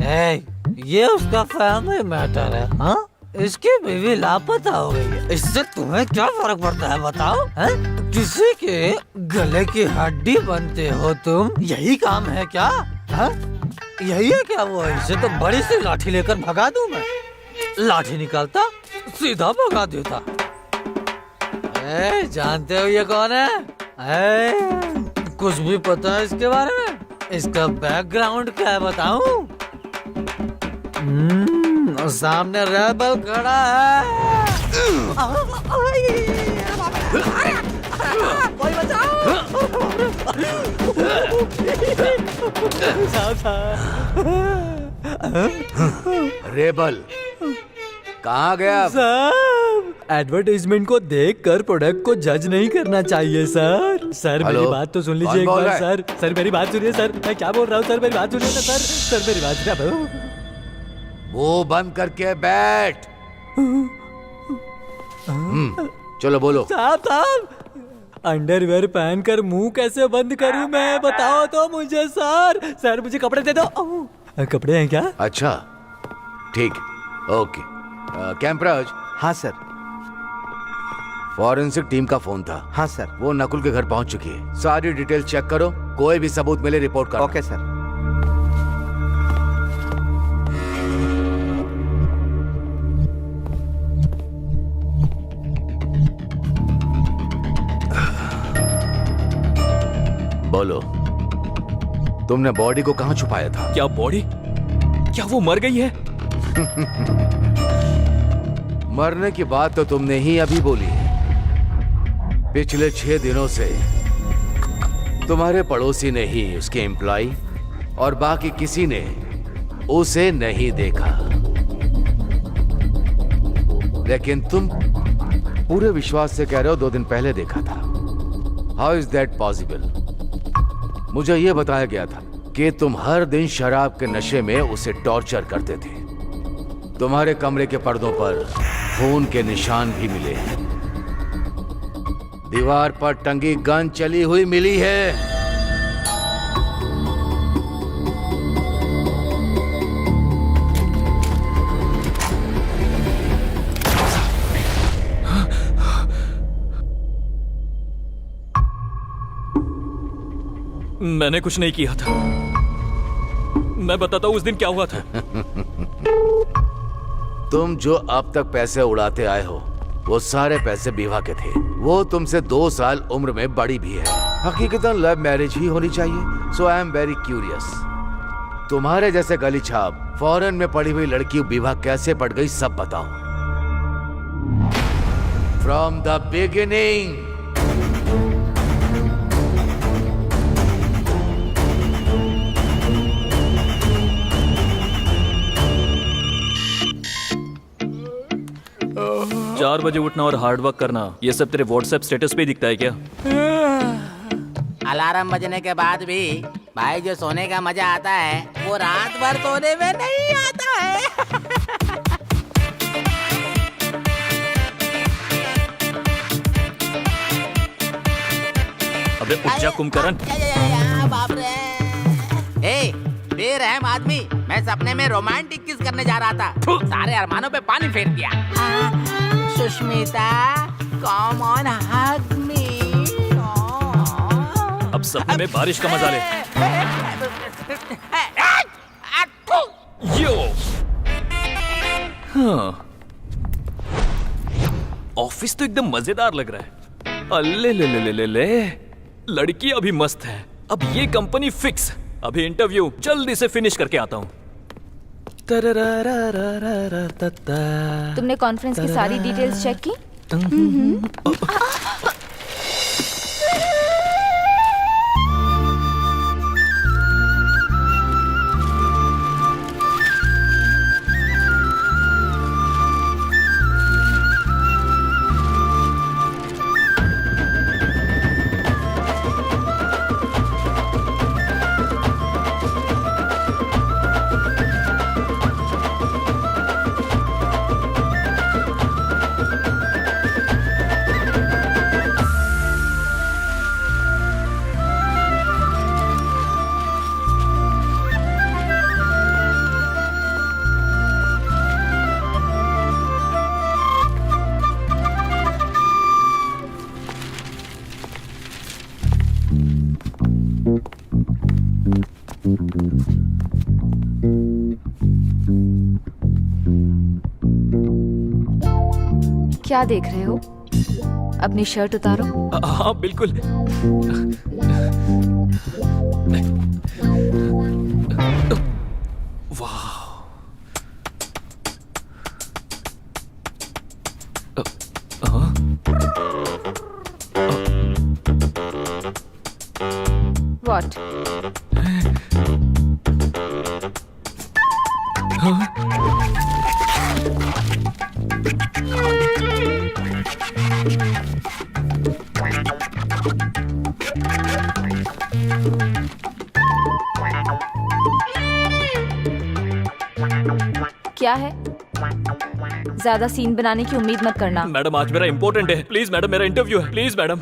है। ये उसका फैमिली मैटर है। हाँ, इसकी बीवी लापता हो गई है, इससे तुम्हें क्या फर्क पड़ता है बताओ? है? किसी के गले की हड्डी बनते हो तुम, यही काम है क्या? है? यही है क्या वो? इसे तो बड़ी सी लाठी लेकर भगा दूं मैं। लाठी निकालता सीधा भगा देता। जानते हो ये कौन है? कुछ भी पता है इसके बारे में? इसका बैकग्राउंड क्या है बताऊं? सामने रेबल खड़ा है। कोई बचाओ। रेबल कहाँ गया? साहब, एडवर्टाइजमेंट को देखकर प्रोडक्ट को जज नहीं करना चाहिए सर। सर मेरी हेलो? बात तो सुन कौन लीजिए एक बोल बार रहा है? सर। सर मेरी बात सुनिए सर, मैं क्या बोल रहा हूँ सर, मेरी बात सुनिए ना सर। सर मेरी बात सुनिए। मुंह बंद करके बैठ। चलो बोलो। साहब, अंडरवेयर पहनकर मुंह कैसे बंद करूं मैं, बताओ तो मुझे सर। सर मुझे कपड़े दे दो। कपड़े हैं क्या? अच्छा ठीक, ओके। कैंपराज। हाँ सर। फॉरेंसिक टीम का फोन था। हाँ सर। वो नकुल के घर पहुंच चुकी है। सारी डिटेल चेक करो, कोई भी सबूत मिले रिपोर्ट करो। Okay sir. बोलो, तुमने बॉडी को कहाँ छुपाया था? क्या बॉडी? क्या वो मर गई है? मरने की बात तो तुमने ही अभी बोली है। पिछले 6 दिनों से तुम्हारे पड़ोसी ने ही उसके एम्प्लॉय और बाकी किसी ने उसे नहीं देखा, लेकिन तुम पूरे विश्वास से कह रहे हो 2 दिन पहले देखा था। How is that possible? मुझे यह बताया गया था कि तुम हर दिन शराब के नशे में उसे टॉर्चर करते थे। तुम्हारे कमरे के पर्दों पर खून के निशान भी मिले हैं। दीवार पर टंगी गन चली हुई मिली है। मैंने कुछ नहीं किया था। मैं बताता हूँ उस दिन क्या हुआ था। तुम जो अब तक पैसे उड़ाते आए हो, वो सारे पैसे विवाह के थे। वो तुमसे 2 साल उम्र में बड़ी भी है। हकीकतन लव मैरिज ही होनी चाहिए। सो आई एम वेरी क्यूरियस, तुम्हारे जैसे गली छाप फॉरेन में पड़ी हुई लड़की विवाह कैसे पड़ गई, सब बताओ। From the beginning. चार बजे उठना और हार्ड वर्क करना, ये सब तेरे व्हाट्सएप स्टेटस पे दिखता है क्या? अलार्म बजने के बाद भी भाई जो सोने का मजा आता है वो रात भर सोने में नहीं आता है। अबे उठ जा कुंभकर्ण। बाप रे। ए, बेरहम आदमी, मैं सपने में रोमांटिक किस करने जा रहा था, सारे अरमानों पे पानी फेर दिया। सुष्मिता, कम ऑन हग मी। अब सपने में बारिश का मजा ले। यो। हाँ। ऑफिस तो एकदम मजेदार लग रहा है। अल्ले ले ले ले ले ले, लड़की अभी मस्त है। अब ये कंपनी फिक्स। अभी इंटरव्यू जल्दी से फिनिश करके आता हूँ। तुमने कॉन्फ्रेंस की सारी डिटेल्स चेक की? क्या देख रहे हो? अपनी शर्ट उतारो। हाँ बिल्कुल। वाह। What? क्या है? ज्यादा सीन बनाने की उम्मीद मत करना। मैडम आज मेरा इम्पोर्टेंट है, प्लीज मैडम, मेरा इंटरव्यू है, प्लीज मैडम।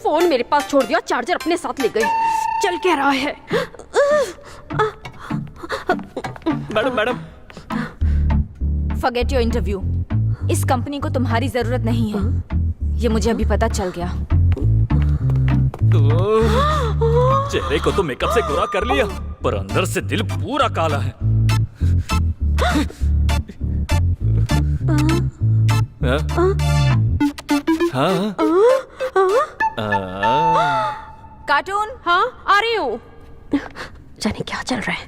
फोन मेरे पास छोड़ दिया, चार्जर अपने साथ ले गए। चल क्या रहा है? Madam madam. Forget your interview. इस कंपनी को तुम्हारी जरूरत नहीं है, ये मुझे अभी पता चल गया। चेहरे को तो मेकअप से गोरा कर लिया, पर अंदर से दिल पूरा काला है। हाँ? कार्टून। हाँ आ रही हूँ। जाने क्या चल रहा है।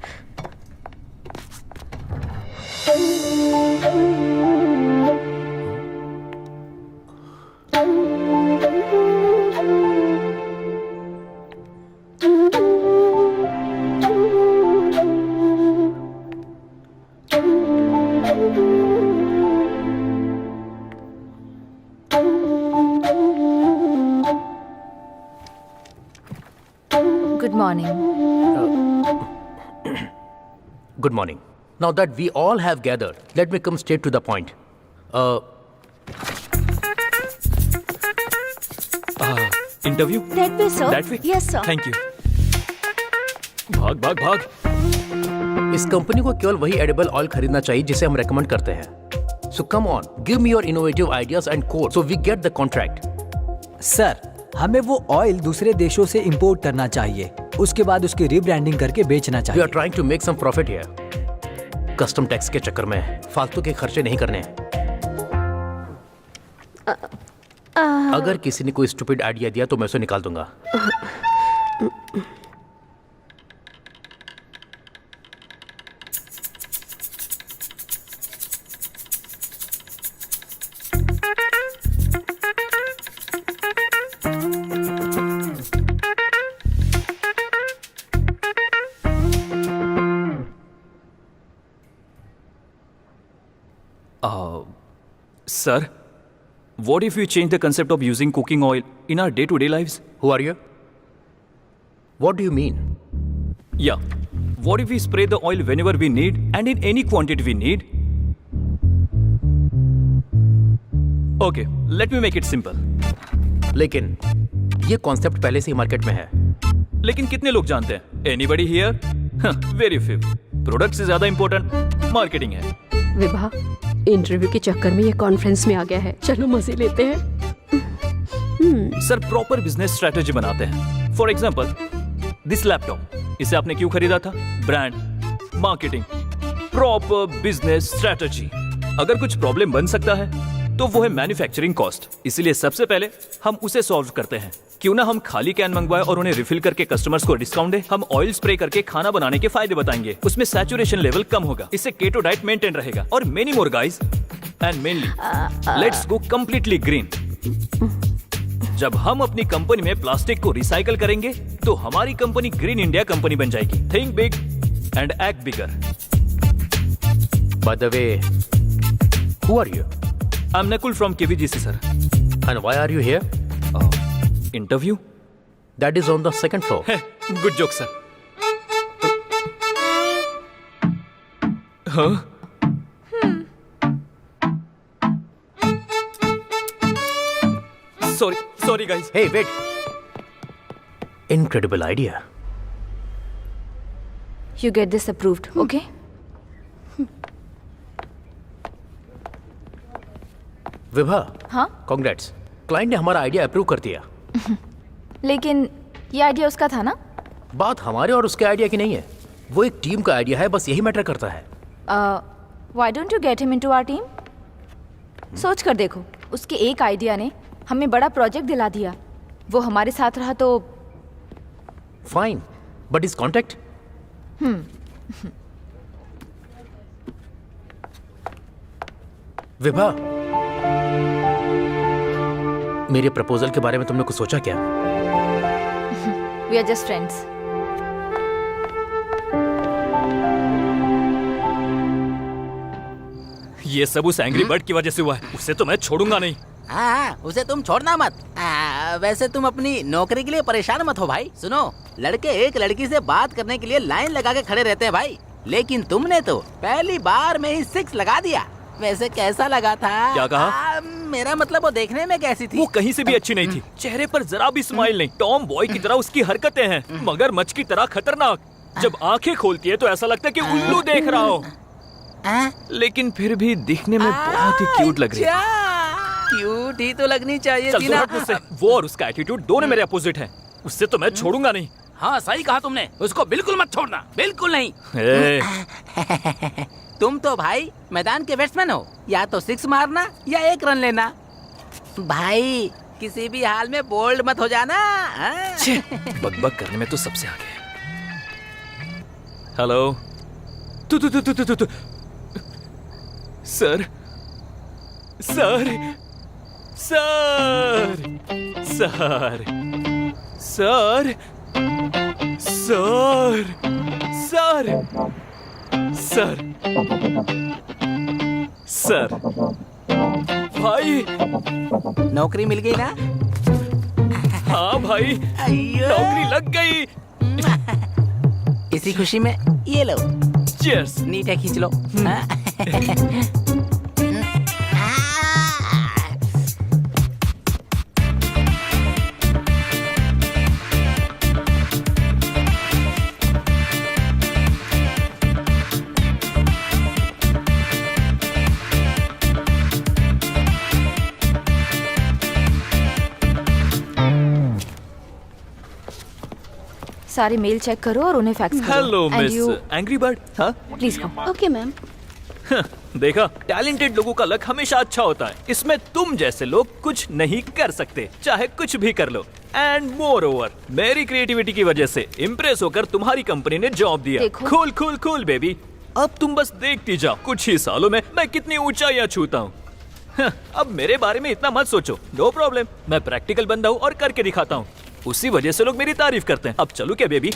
Good morning. Good morning. Now that we all have gathered, let me come straight to the point. Interview? That way, sir. That way? Yes, sir. Thank you. भाग भाग भाग। इस कंपनी को केवल वही एडिबल ऑयल खरीदना चाहिए जिसे हम रेकमेंड करते हैं। So come on, give me your innovative ideas and code so we get the contract. Sir, हमें वो ऑयल दूसरे देशों से इंपोर्ट करना चाहिए, उसके बाद उसकी रीब्रांडिंग करके बेचना We चाहिए। are trying to make some profit here. Custom tax के चक्कर में फालतू के खर्चे नहीं करने हैं। अगर किसी ने कोई स्टूपिड आइडिया दिया तो मैं उसे निकाल दूंगा। Sir, what if we change the concept of using cooking oil in our day-to-day lives? Who are you? What do you mean? Yeah. What if we spray the oil whenever we need and in any quantity we need? Okay, let me make it simple. लेकिन ये concept पहले से ही market में है। लेकिन कितने लोग जानते हैं? Anybody here? Very few. Product से ज्यादा इंपॉर्टेंट मार्केटिंग है। विभा, इंटरव्यू के चक्कर में ये कॉन्फ्रेंस में आ गया है, चलो मजे लेते हैं। सर प्रॉपर बिजनेस स्ट्रेटेजी बनाते हैं। फॉर एग्जाम्पल दिस लैपटॉप, इसे आपने क्यों खरीदा था? Brand, marketing, proper business strategy. अगर कुछ प्रॉब्लम बन सकता है तो वो है मैन्युफैक्चरिंग कॉस्ट, इसलिए सबसे पहले हम उसे सॉल्व करते हैं। क्यों ना हम खाली कैन मंगवाए और उन्हें रिफिल करके कस्टमर्स को डिस्काउंट दे। हम ऑयल स्प्रे करके खाना बनाने के फायदे बताएंगे, उसमें सैचुरेशन लेवल कम होगा, इससे केटो डाइट मेंटेन रहेगा और many more guys. And mainly let's go completely green. जब हम अपनी कंपनी में प्लास्टिक को रिसाइकल करेंगे तो हमारी कंपनी ग्रीन इंडिया कंपनी बन जाएगी। Think big and act bigger. By the way, who are you? I'm Nakul from KVGC, sir. And why are you here? Interview? That is on the second floor. Good joke, sir. Huh? Sorry guys. Hey, wait. Incredible idea. You get this approved, okay? Vibha, हाँ? Congrats, client ने हमारा idea approve कर दिया। लेकिन ये idea उसका था ना? बात हमारे और उसके आइडिया की नहीं है, वो एक टीम का आइडिया है, बस यही मैटर करता है। Why don't you get him into our team? सोच कर देखो, उसके एक आइडिया ने हमें बड़ा प्रोजेक्ट दिला दिया। वो हमारे साथ रहा तो fine, but is contact? Vibha, मेरे प्रपोजल के बारे में तुमने कुछ सोचा क्या? We are just friends. ये सब उस एंग्री बर्ड की वजह से हुआ है। उसे तो मैं छोड़ूंगा नहीं। हाँ, उसे तुम छोड़ना मत। वैसे तुम अपनी नौकरी के लिए परेशान मत हो भाई। सुनो, लड़के एक लड़की से बात करने के लिए लाइन लगा के खड़े रहते हैं भाई, लेकिन तुमने तो पहली बार में ही 6 लगा दिया। वैसे कैसा लगा था? क्या कहा? मेरा मतलब वो देखने में कैसी थी? वो कहीं से भी अच्छी नहीं थी। चेहरे पर जरा भी स्माइल नहीं। टॉम बॉय की तरह उसकी हरकतें हैं, मगरमच्छ की तरह खतरनाक। जब आंखें खोलती है तो ऐसा लगता है कि उल्लू देख रहा हो। लेकिन फिर भी दिखने में बहुत ही क्यूट लग रही है। क्यूट ही तो लगनी चाहिए थी ना। मुझसे वो और उसका एटीट्यूड दोनों मेरे अपोजिट हैं। उससे तो मैं छोड़ूंगा नहीं। हाँ, सही कहा तुमने, उसको बिल्कुल मत छोड़ना, बिल्कुल नहीं। तुम तो भाई मैदान के बैट्समैन हो, या तो 6 मारना या 1 रन लेना। भाई किसी भी हाल में बोल्ड मत हो जाना। बकबक करने में तो सबसे आगे है। हेलो, तू sir sir sir sir sir sir sir sir sir भाई, नौकरी मिल गई ना? हाँ भाई, नौकरी लग गई। इसी खुशी में ये लो, चीयर्स। नीचे खींच लो। सारे मेल चेक करो और उन्हें फैक्स करो। Hello miss angry bird. हाँ प्लीज कम। Okay ma'am. देखा, टैलेंटेड लोगों का लक हमेशा अच्छा होता है। इसमें तुम जैसे लोग कुछ नहीं कर सकते, चाहे कुछ भी कर लो। एंड मोर ओवर, मेरी क्रिएटिविटी की वजह से इम्प्रेस होकर तुम्हारी कंपनी ने जॉब दिया। Cool cool cool baby. अब तुम बस देखती जाओ, कुछ ही सालों में मैं कितनी ऊंचाइयां छूता हूँ। अब मेरे बारे में इतना मत सोचो। नो प्रॉब्लम, मैं प्रैक्टिकल बंदा हूँ और करके दिखाता हूँ। उसी वजह से लोग मेरी तारीफ करते हैं। अब चलो क्या बेबी?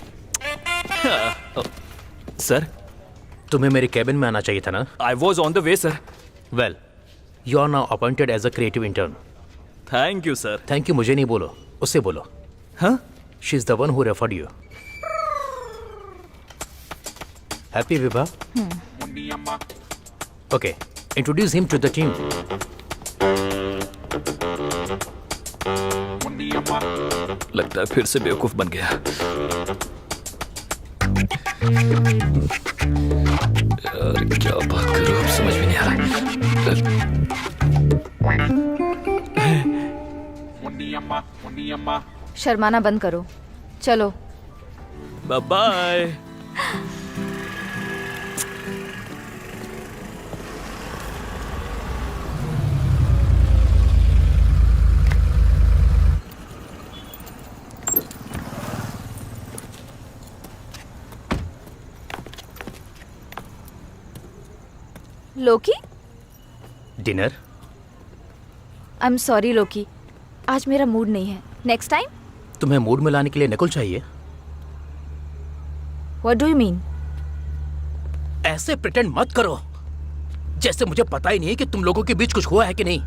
सर, तुम्हें मेरे कैबिन में आना चाहिए था ना? I was on the way sir. Well, you are now appointed as a creative intern. Thank you sir. Thank you मुझे नहीं बोलो, उससे बोलो। हाँ? She is the one who referred you. Happy Vibha? Okay, introduce him to the team. लगता है फिर से बेवकूफ बन गया। यार क्या बात करूं, अब समझ में नहीं आ रहा। शर्माना बंद करो, चलो। Bye bye. Loki? Dinner? I am sorry Loki, आज मेरा मूड नहीं है। Next time? तुम्हें मूड में लाने के लिए नकुल चाहिए? What do you mean? ऐसे प्रिटेंड मत करो जैसे मुझे पता ही नहीं है कि तुम लोगों के बीच कुछ हुआ है कि नहीं।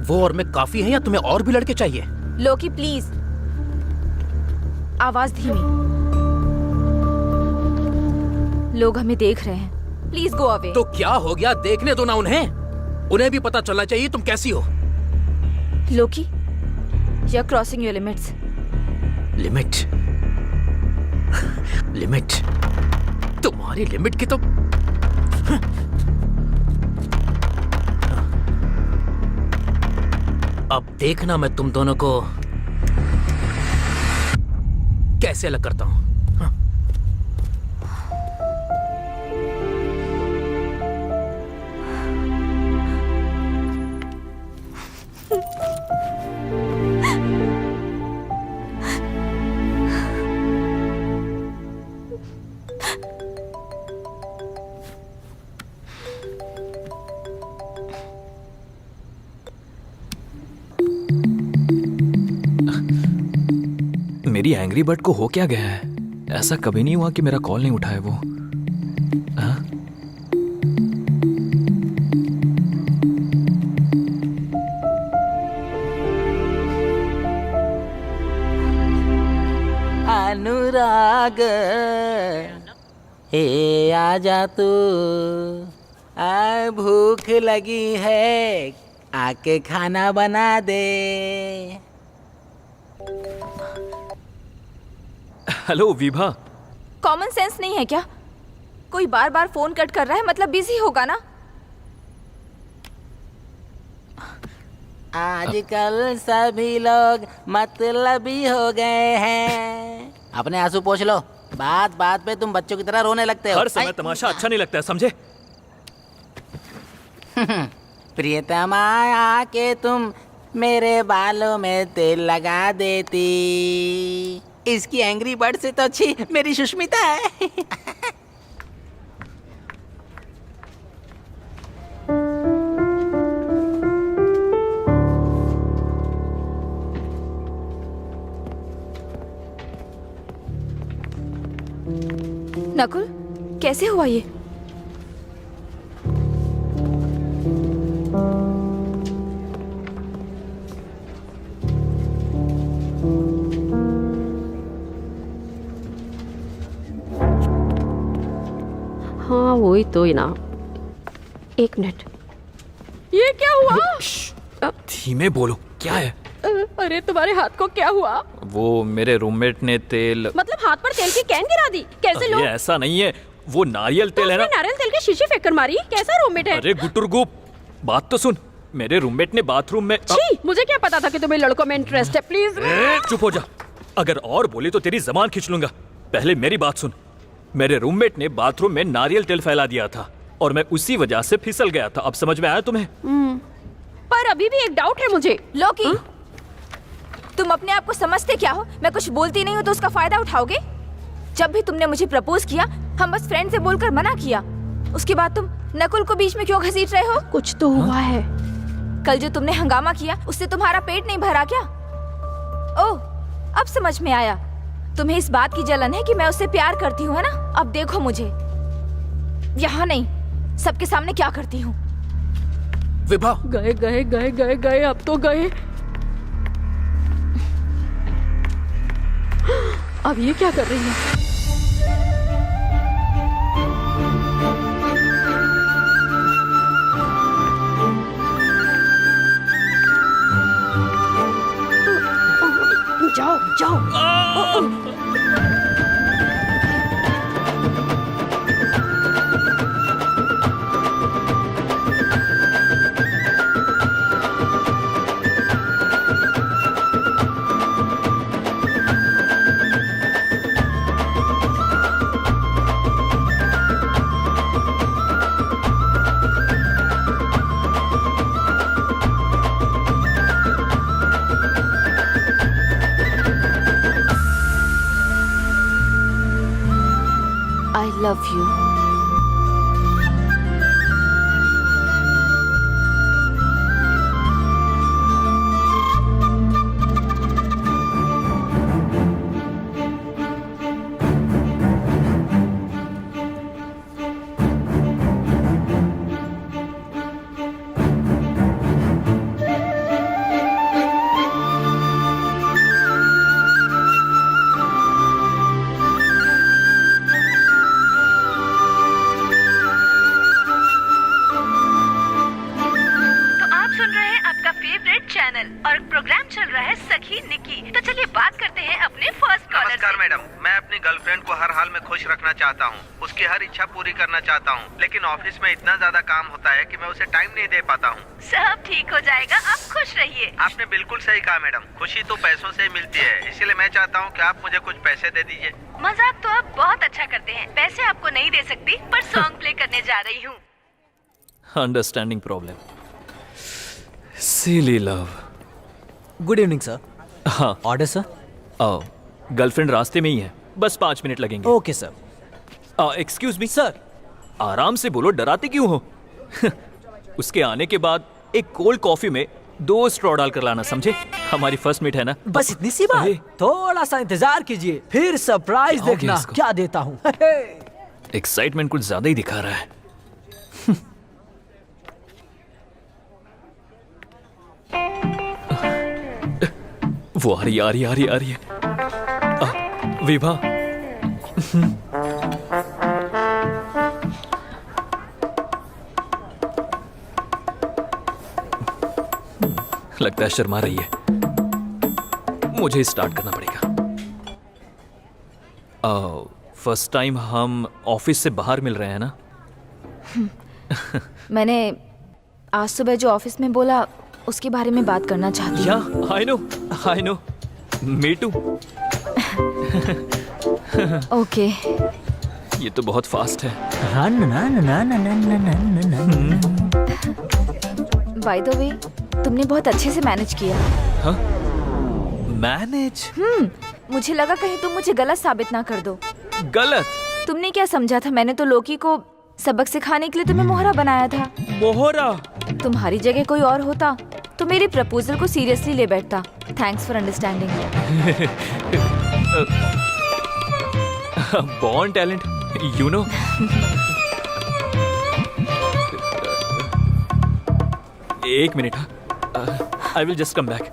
वो और मैं काफी हैं या तुम्हें और भी लड़के चाहिए? लोकी प्लीज, आवाज धीमी। लोग हमें देख रहे हैं, प्लीज गो अवे। तो क्या हो गया, देखने दो ना उन्हें भी पता चलना चाहिए तुम कैसी हो। Loki, you are crossing your limits. Limit? Limit? तुम्हारी लिमिट की तो अब देखना मैं तुम दोनों को कैसे अलग करता हूँ। मेरी एंग्री बर्ड को हो क्या गया है? ऐसा कभी नहीं हुआ कि मेरा कॉल नहीं उठाए वो। हाँ? अनुराग हे आजा तू, आ भूख लगी है, आके खाना बना दे। हेलो विभा। कॉमन सेंस नहीं है क्या? कोई बार बार फोन कट कर रहा है, मतलब बिजी होगा ना। आजकल सभी लोग मतलबी हो गए हैं। अपने आंसू पोंछ लो, बात बात पे तुम बच्चों की तरह रोने लगते हो। हर समय तमाशा अच्छा नहीं लगता है, समझे? प्रियतमा आके तुम मेरे बालों में तेल लगा देती। इसकी एंग्री बर्ड से तो अच्छी मेरी सुष्मिता है। नकुल, कैसे हुआ ये? हाँ वही तो ही ना। एक मिनट, ये क्या हुआ? धीमे बोलो, क्या है? अरे तुम्हारे हाथ को क्या हुआ? वो मेरे रूममेट ने तेल, मतलब हाथ पर तेल की कैन गिरा दी? कैसे अरे लोग? ऐसा नहीं है, वो नारियल तेल है ना। नारियल तेल की शीशी फेंक कर मारी? कैसा रूममेट है? अरे गुटुरगुप, बात तो सुन। मेरे रूममेट ने बाथरूम में छी, मुझे क्या पता था कि तुम्हें लड़कों में इंटरेस्ट है। प्लीज चुप हो जा। अगर और बोली तो तेरी जबान खींच लूंगा। पहले मेरी बात सुन। मेरे रूममेट ने बाथरूम में नारियल तेल फैला दिया था और मैं उसी वजह से फिसल गया था। अब समझ में आया तुम्हें? पर अभी भी एक डाउट है मुझे। लोकी, तुम अपने आप को समझते क्या हो? मैं कुछ बोलती नहीं हूँ तो उसका फायदा उठाओगे? जब भी तुमने मुझे प्रपोज किया, हम बस फ्रेंड से बोलकर मना किया। उसके बाद तुम नकुल को बीच में क्यों घसीट रहे हो? कुछ तो हुआ है। कल जो तुमने हंगामा किया, उससे तुम्हारा पेट नहीं भरा क्या? ओह, अब समझ में आया। तुम्हें इस बात की जलन है कि मैं उससे प्यार करती हूँ, है ना? अब देखो मुझे, यहाँ नहीं, सबके सामने क्या करती हूँ। विभा, गए गए गए गए गए, अब तो गए। अब ये क्या कर रही है? जाओ जाओ। I love you. और प्रोग्राम चल रहा है सखी निकी। तो चलिए बात करते हैं अपने फर्स्ट कॉलर से। मैडम, मैं अपनी अपनी गर्लफ्रेंड को हर हाल में खुश रखना चाहता हूँ, उसकी हर इच्छा पूरी करना चाहता हूँ, लेकिन ऑफिस में इतना ज्यादा काम होता है कि मैं उसे टाइम नहीं दे पाता हूँ। सब ठीक हो जाएगा, आप खुश रहिए। आपने बिल्कुल सही कहा मैडम, खुशी तो पैसों से ही मिलती है, इसीलिए मैं चाहता हूँ कि आप मुझे कुछ पैसे दे दीजिए। मजाक तो आप बहुत अच्छा करते हैं, पैसे आपको नहीं दे सकती, पर सॉन्ग प्ले करने जा रही हूँ। अंडरस्टैंडिंग प्रॉब्लम, सिली लव। Good evening sir. हाँ, ऑर्डर सर। आओ, गर्लफ्रेंड रास्ते में ही है, बस 5 मिनट लगेंगे। Okay sir. Excuse me sir. आराम से बोलो, डराते क्यों हो? उसके आने के बाद एक कोल्ड कॉफी में 2 स्ट्रॉ डाल कर लाना, समझे? हमारी फर्स्ट मीट है ना। बस इतनी सी बात, थोड़ा सा इंतजार कीजिए, फिर सरप्राइज क्या हो गया देखना इसको? क्या देता हूँ। एक्साइटमेंट कुछ ज्यादा ही दिखा रहा है। वो आ रही है। विभा, लगता है शर्मा रही है, मुझे स्टार्ट करना पड़ेगा। फर्स्ट टाइम हम ऑफिस से बाहर मिल रहे हैं ना। मैंने आज सुबह जो ऑफिस में बोला उसके बारे में बात करना चाहती हूँ। या I know me too. Okay. ये तो बहुत फास्ट है। बाय द वे, तुमने बहुत अच्छे से मैनेज किया। हाँ? मैनेज? मुझे लगा कहीं तुम मुझे गलत साबित ना कर दो। गलत? तुमने क्या समझा था? मैंने तो लोकी को सबक सिखाने के लिए तुम्हें मोहरा बनाया था। मोहरा? तुम्हारी जगह कोई और होता तो मेरे प्रपोजल को सीरियसली ले बैठता। Thanks for understanding. Born talent, you know. एक minute, I will just come back.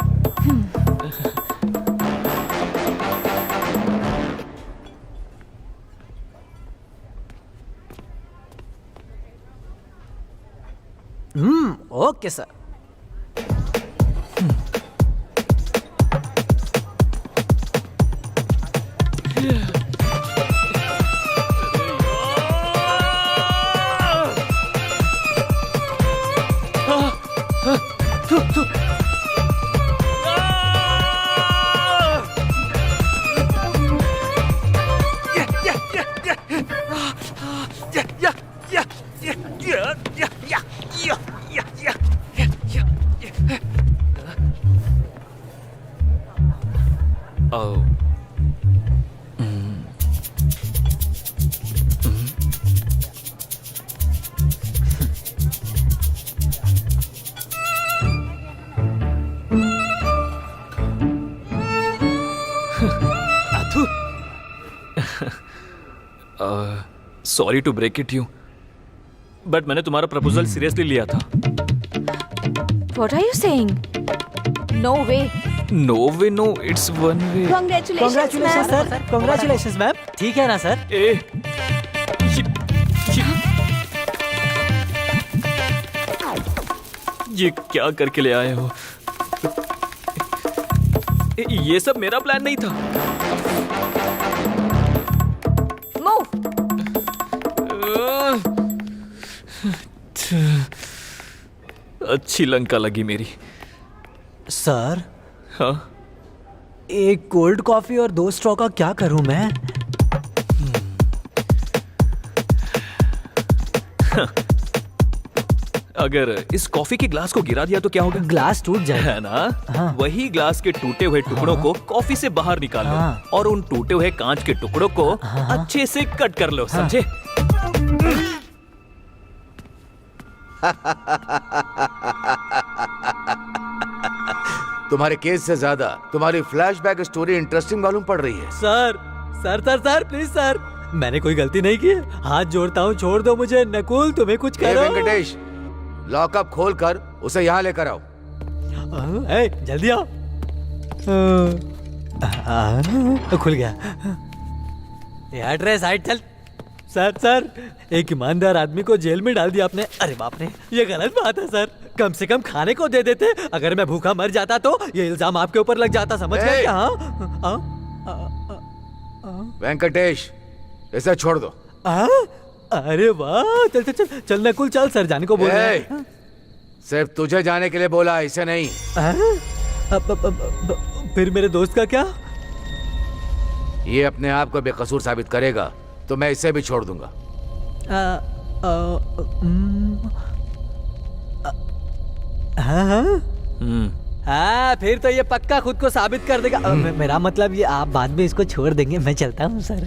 Okay sir. Sorry to break it you, but मैंने तुम्हारा प्रपोजल सीरियसली लिया था। What are you saying? No way. No way, no, it's one way. Congratulations sir. Congratulations ma'am. ठीक है ना sir? ये क्या करके ले आए हो? ये सब मेरा प्लान नहीं था। अच्छी लंका लगी मेरी। सर। हाँ? एक कोल्ड कॉफी और 2 स्ट्रॉ का क्या करूं मैं? अगर इस कॉफी के ग्लास को गिरा दिया तो क्या होगा? ग्लास टूट जाएगा, है ना? हाँ। वही ग्लास के टूटे हुए टुकड़ों को कॉफी से बाहर निकाल लो, और उन टूटे हुए कांच के टुकड़ों को अच्छे से कट कर लो, समझे? तुम्हारे केस से ज्यादा तुम्हारी फ्लैशबैक स्टोरी इंटरेस्टिंग मालूम पड़ रही है। Sir sir sir sir please sir, मैंने कोई गलती नहीं की, हाथ जोड़ता हूँ, छोड़ दो मुझे। नकुल तुम्हें कुछ करो। वेंकटेश, लॉकअप खोल कर उसे यहाँ लेकर आओ। जल्दी आओ। खुल गया। एड्रेस साइड चल। सर एक ईमानदार आदमी को जेल में डाल दिया आपने। अरे बाप रे, ये गलत बात है सर। कम से कम खाने को दे देते। अगर मैं भूखा मर जाता तो ये इल्जाम आपके ऊपर लग जाता, समझ गए क्या? वेंकटेश, इसे छोड़ दो। अरे वाह, चल चल चल चल नकुल, चल सर जाने को बोल रहे ए, हैं। सिर्फ तुझे जाने के लिए बोला, इसे नहीं। फिर मेरे दोस्त का क्या? ये अपने आप को बेकसूर साबित करेगा तो मैं इसे भी छोड़ दूंगा। हाँ, फिर तो ये पक्का खुद को साबित कर देगा। मेरा मतलब ये आप बाद में इसको छोड़ देंगे, मैं चलता हूँ सर।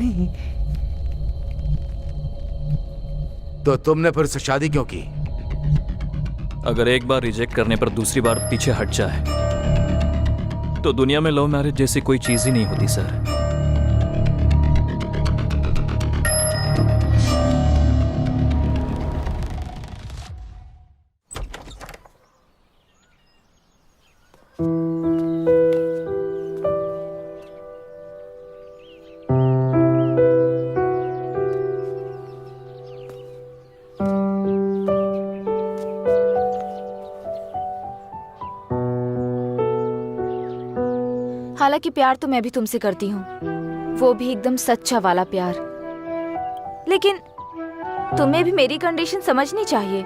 तो तुमने फिर से शादी क्यों की? अगर एक बार रिजेक्ट करने पर दूसरी बार पीछे हट जाए तो दुनिया में लव मैरिज जैसी कोई चीज ही नहीं होती सर। हालांकि प्यार तो मैं भी तुमसे करती हूँ, वो भी एकदम सच्चा वाला प्यार। लेकिन तुम्हें भी मेरी कंडीशन समझनी चाहिए।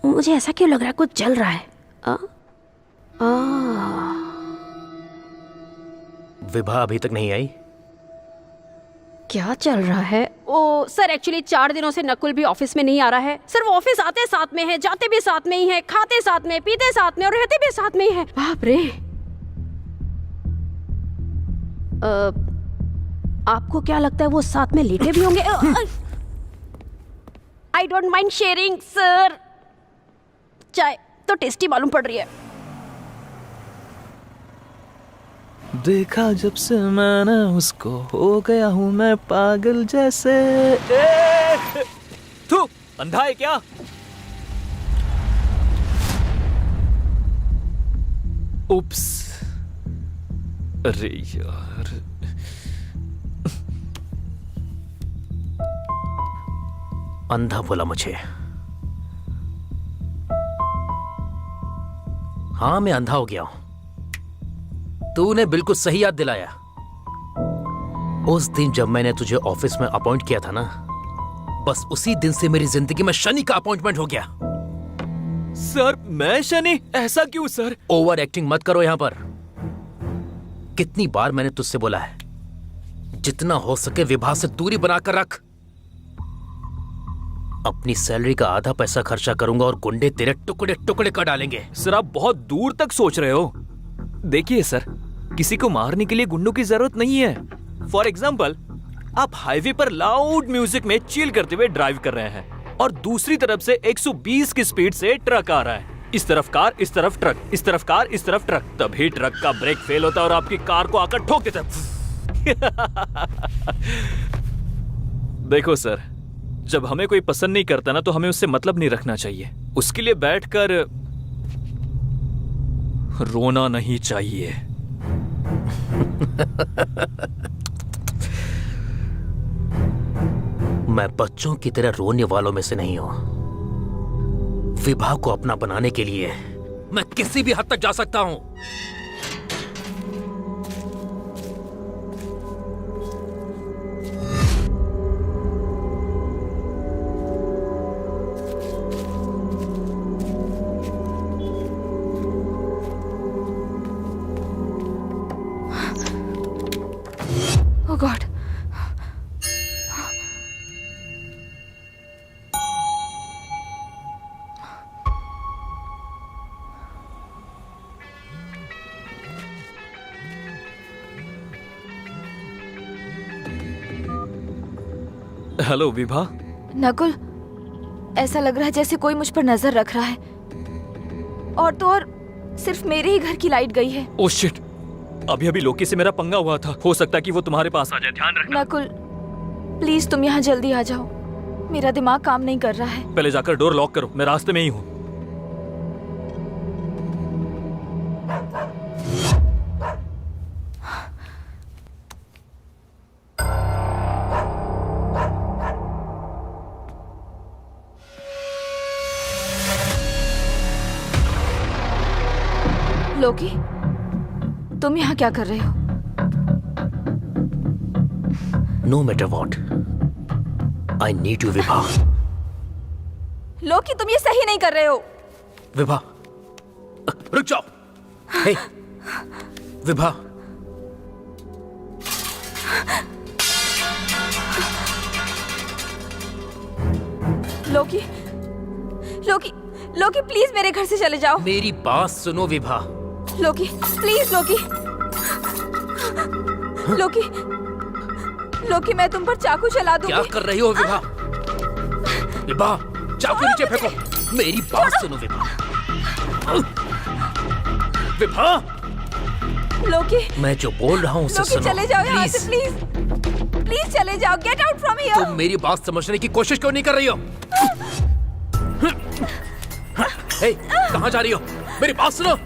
मुझे ऐसा क्यों लग रहा है कुछ जल रहा है? विभा अभी तक नहीं आई? क्या चल रहा है? ओ सर, एक्चुअली 4 दिनों से नकुल भी ऑफिस में नहीं आ रहा है सर। वो ऑफिस आते साथ में है, जाते भी साथ में ही है, खाते साथ में, पीते साथ में और रहते भी साथ में ही है। बाप रे। आपको क्या लगता है वो साथ में लेटे भी होंगे? I don't mind sharing sir. चाय तो टेस्टी मालूम पड़ रही है। देखा जब से मैंने उसको, हो गया हूं मैं पागल जैसे। तू अंधा है क्या? उप्स, अरे यार। अंधा बोला मुझे? हाँ, मैं अंधा हो गया हूं। तूने बिल्कुल सही याद दिलाया। उस दिन जब मैंने तुझे ऑफिस में अपॉइंट किया था ना, बस उसी दिन से मेरी जिंदगी में शनि का अपॉइंटमेंट हो गया। सर, मैं शनि? ऐसा क्यों सर? ओवर एक्टिंग मत करो यहां पर। कितनी बार मैंने तुझसे बोला है जितना हो सके विभा से दूरी बनाकर रख। अपनी सैलरी का आधा पैसा खर्चा करूंगा और गुंडे तेरे टुकड़े टुकड़े कर डालेंगे। सर आप बहुत दूर तक सोच रहे हो। देखिए सर, किसी को मारने के लिए गुंडों की जरूरत नहीं है। फॉर एग्जाम्पल, आप हाईवे पर लाउड म्यूजिक में चिल करते हुए ड्राइव कर रहे हैं और दूसरी तरफ से 120 की स्पीड से ट्रक आ रहा है। इस तरफ कार, इस तरफ ट्रक, इस तरफ कार, इस तरफ ट्रक। तभी ट्रक का ब्रेक फेल होता है और आपकी कार को आकर ठोक देता है। देखो सर, जब हमें कोई पसंद नहीं करता ना तो हमें उससे मतलब नहीं रखना चाहिए। उसके लिए बैठकर रोना नहीं चाहिए। मैं बच्चों की तरह रोने वालों में से नहीं हूं। विभा को अपना बनाने के लिए मैं किसी भी हद तक जा सकता हूं। Oh God. Hello Vibha. Nakul, ऐसा लग रहा है जैसे कोई मुझ पर नजर रख रहा है। और तो और सिर्फ मेरे ही घर की लाइट गई है। ओह शिट, अभी अभी लोकी से मेरा पंगा हुआ था। हो सकता है कि वो तुम्हारे पास आ जाए, ध्यान रखना। नकुल, प्लीज तुम यहाँ जल्दी आ जाओ। मेरा दिमाग काम नहीं कर रहा है। पहले जाकर डोर लॉक करो, मैं रास्ते में ही हूँ। लोकी, तुम यहाँ क्या कर रहे हो? No matter what, I need you Vibha. Loki, तुम ये सही नहीं कर रहे हो। विभा, रुक जाओ। हे, विभा। लोकी, लोकी, लोकी प्लीज मेरे घर से चले जाओ। मेरी बात सुनो विभा। लोकी प्लीज, लोकी, लोकी, लोकी मैं तुम पर चाकू चला दूंगी। क्या कर रही हो विभा? विभा, चाकू नीचे फेंको। मेरी बात सुनो विभा। विभा, लोकी, मैं जो बोल रहा हूँ उसे लोकी सुनो। चले जाओ यहाँ से प्लीज। प्लीज चले जाओ, गेट आउट फ्रॉम हियर। तुम मेरी बात समझने की कोशिश क्यों नहीं कर रही हो? हे, कहाँ जा रही हो? मेरी बात सुनो।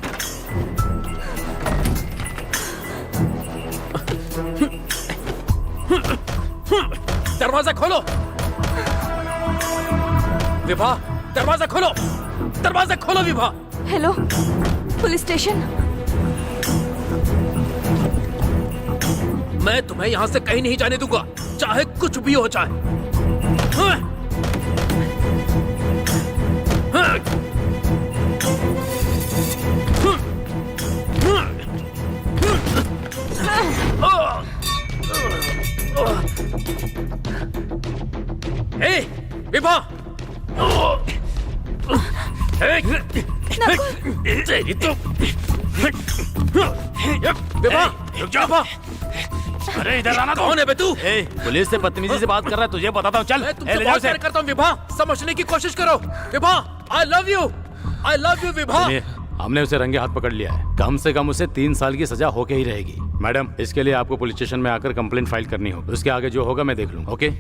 दरवाजा खोलो। विभा, दरवाजा खोलो। दरवाजा खोलो विभा। Hello, police station. मैं तुम्हें यहाँ से कहीं नहीं जाने दूंगा, चाहे कुछ भी हो जाए। हे, विभा। तेरी तो विभा, रुक जा। विभा, अरे इधर आना। कौन है बे तू? पुलिस से बदतमीजी से बात कर रहा है, तुझे बताता हूँ। चल, मैं तुमसे बहुत प्यार करता हूँ विभा, समझने की कोशिश करो। Vibha, I love you Vibha. हमने उसे रंगे हाथ पकड़ लिया है। कम से कम उसे 3 साल की सजा होके ही रहेगी। मैडम, इसके लिए आपको पुलिस स्टेशन में आकर कंप्लेंट फाइल करनी होगी। उसके आगे जो होगा मैं देख लूंगा। ओके?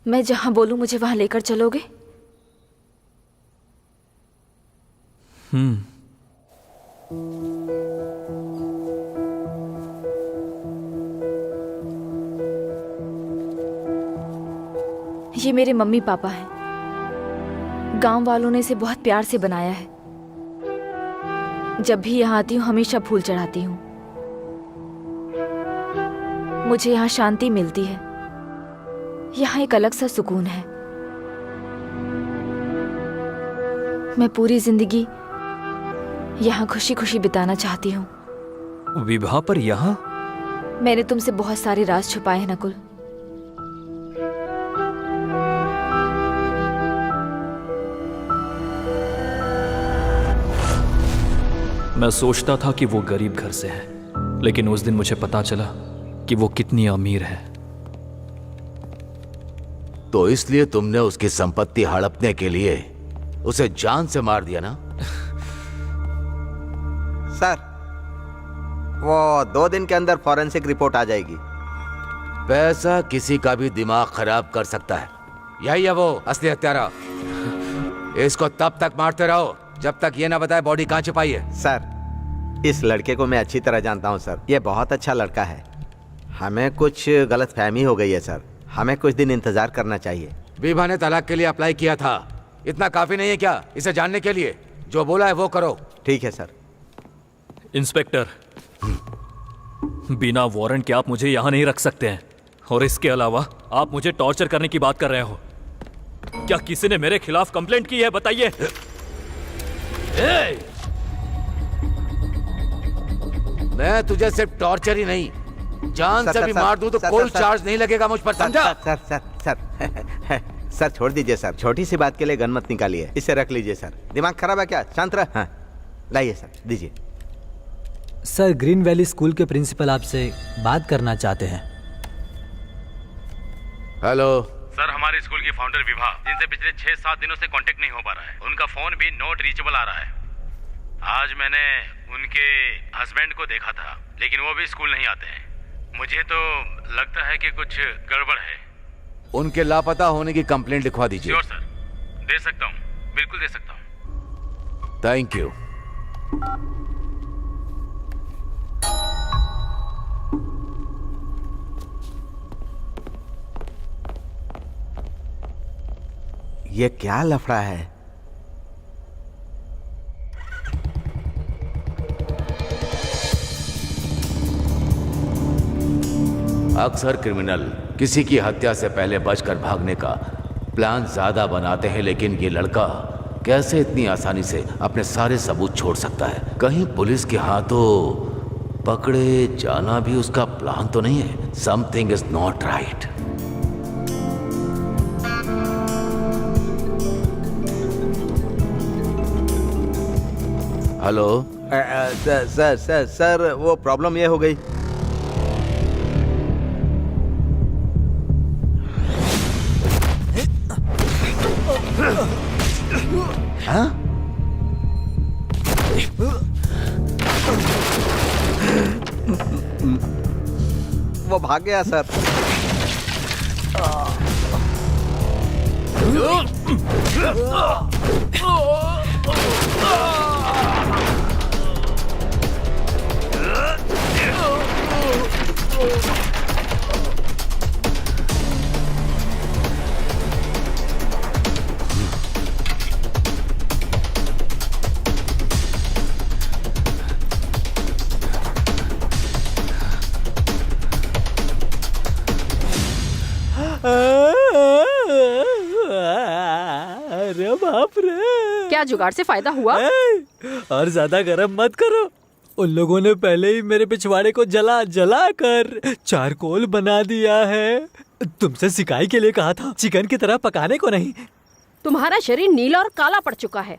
मैं जहां बोलूं मुझे वहां लेकर चलोगे? ये मेरे मम्मी पापा हैं। गांव वालों ने इसे बहुत प्यार से बनाया है। जब भी यहाँ आती हूँ हमेशा फूल चढ़ाती हूँ। मुझे यहाँ शांति मिलती है। यहाँ एक अलग सा सुकून है। मैं पूरी जिंदगी यहाँ खुशी खुशी बिताना चाहती हूँ। विवाह पर यहाँ? मैंने तुमसे बहुत सारे राज छुपाए हैं नकुल। मैं सोचता था कि वो गरीब घर से है, लेकिन उस दिन मुझे पता चला कि वो कितनी अमीर है। तो इसलिए तुमने उसकी संपत्ति हड़पने के लिए उसे जान से मार दिया ना? सर, वो 2 दिन के अंदर फॉरेंसिक रिपोर्ट आ जाएगी। पैसा किसी का भी दिमाग खराब कर सकता है। यही है वो असली हत्यारा। इसको तब तक मारते रहो जब तक ये ना बताए बॉडी कहाँ छिपाई है। सर, इस लड़के को मैं अच्छी तरह जानता हूँ सर। ये बहुत अच्छा लड़का है। हमें कुछ गलतफहमी हो गई है सर। हमें कुछ दिन इंतजार करना चाहिए। विभा ने तलाक के लिए अप्लाई किया था। इतना काफी नहीं है क्या इसे जानने के लिए? जो बोला है वो करो। ठीक है सर। इंस्पेक्टर, बिना वारंट के आप मुझे यहाँ नहीं रख सकते हैं। और इसके अलावा आप मुझे टॉर्चर करने की बात कर रहे हो। क्या किसी ने मेरे खिलाफ कंप्लेंट की है? बताइए। मैं तुझे सिर्फ टॉर्चर ही नहीं, जान से भी मार दूं तो कोई चार्ज नहीं लगेगा मुझ पर, समझा? सर सर सर सर छोड़ दीजिए सर। छोटी सी बात के लिए गन मत निकालिए। इसे रख लीजिए सर। दिमाग खराब है क्या? शांत रह। हाँ, लाइए सर, दीजिए। सर, ग्रीन वैली स्कूल के प्रिंसिपल आपसे बात करना चाहते हैं। हेलो सर, हमारे स्कूल की फाउंडर विभा, जिनसे पिछले 6-7 दिनों से कांटेक्ट नहीं हो पा रहा है, उनका फोन भी नॉट रीचेबल आ रहा है। आज मैंने उनके हस्बैंड को देखा था, लेकिन वो भी स्कूल नहीं आते हैं। मुझे तो लगता है कि कुछ गड़बड़ है। उनके लापता होने की कंप्लेंट लिखवा दीजिए। श्योर सर, दे सकता हूँ, बिल्कुल दे सकता हूँ। Thank you. ये क्या लफड़ा है? अक्सर क्रिमिनल किसी की हत्या से पहले बचकर भागने का प्लान ज्यादा बनाते हैं, लेकिन ये लड़का कैसे इतनी आसानी से अपने सारे सबूत छोड़ सकता है? कहीं पुलिस के हाथों पकड़े जाना भी उसका प्लान तो नहीं है? Something is not right. Hello sir sir sir sir, वो प्रॉब्लम ये हो गई। हाँ? वो भाग गया सर। अरे बाप रे, क्या जुगाड़ से फायदा हुआ? और ज्यादा गरम मत करो। उन लोगों ने पहले ही मेरे पिछवाड़े को जला जला कर चारकोल बना दिया है। तुमसे सिकाई के लिए कहा था, चिकन की तरह पकाने को नहीं। तुम्हारा शरीर नीला और काला पड़ चुका है।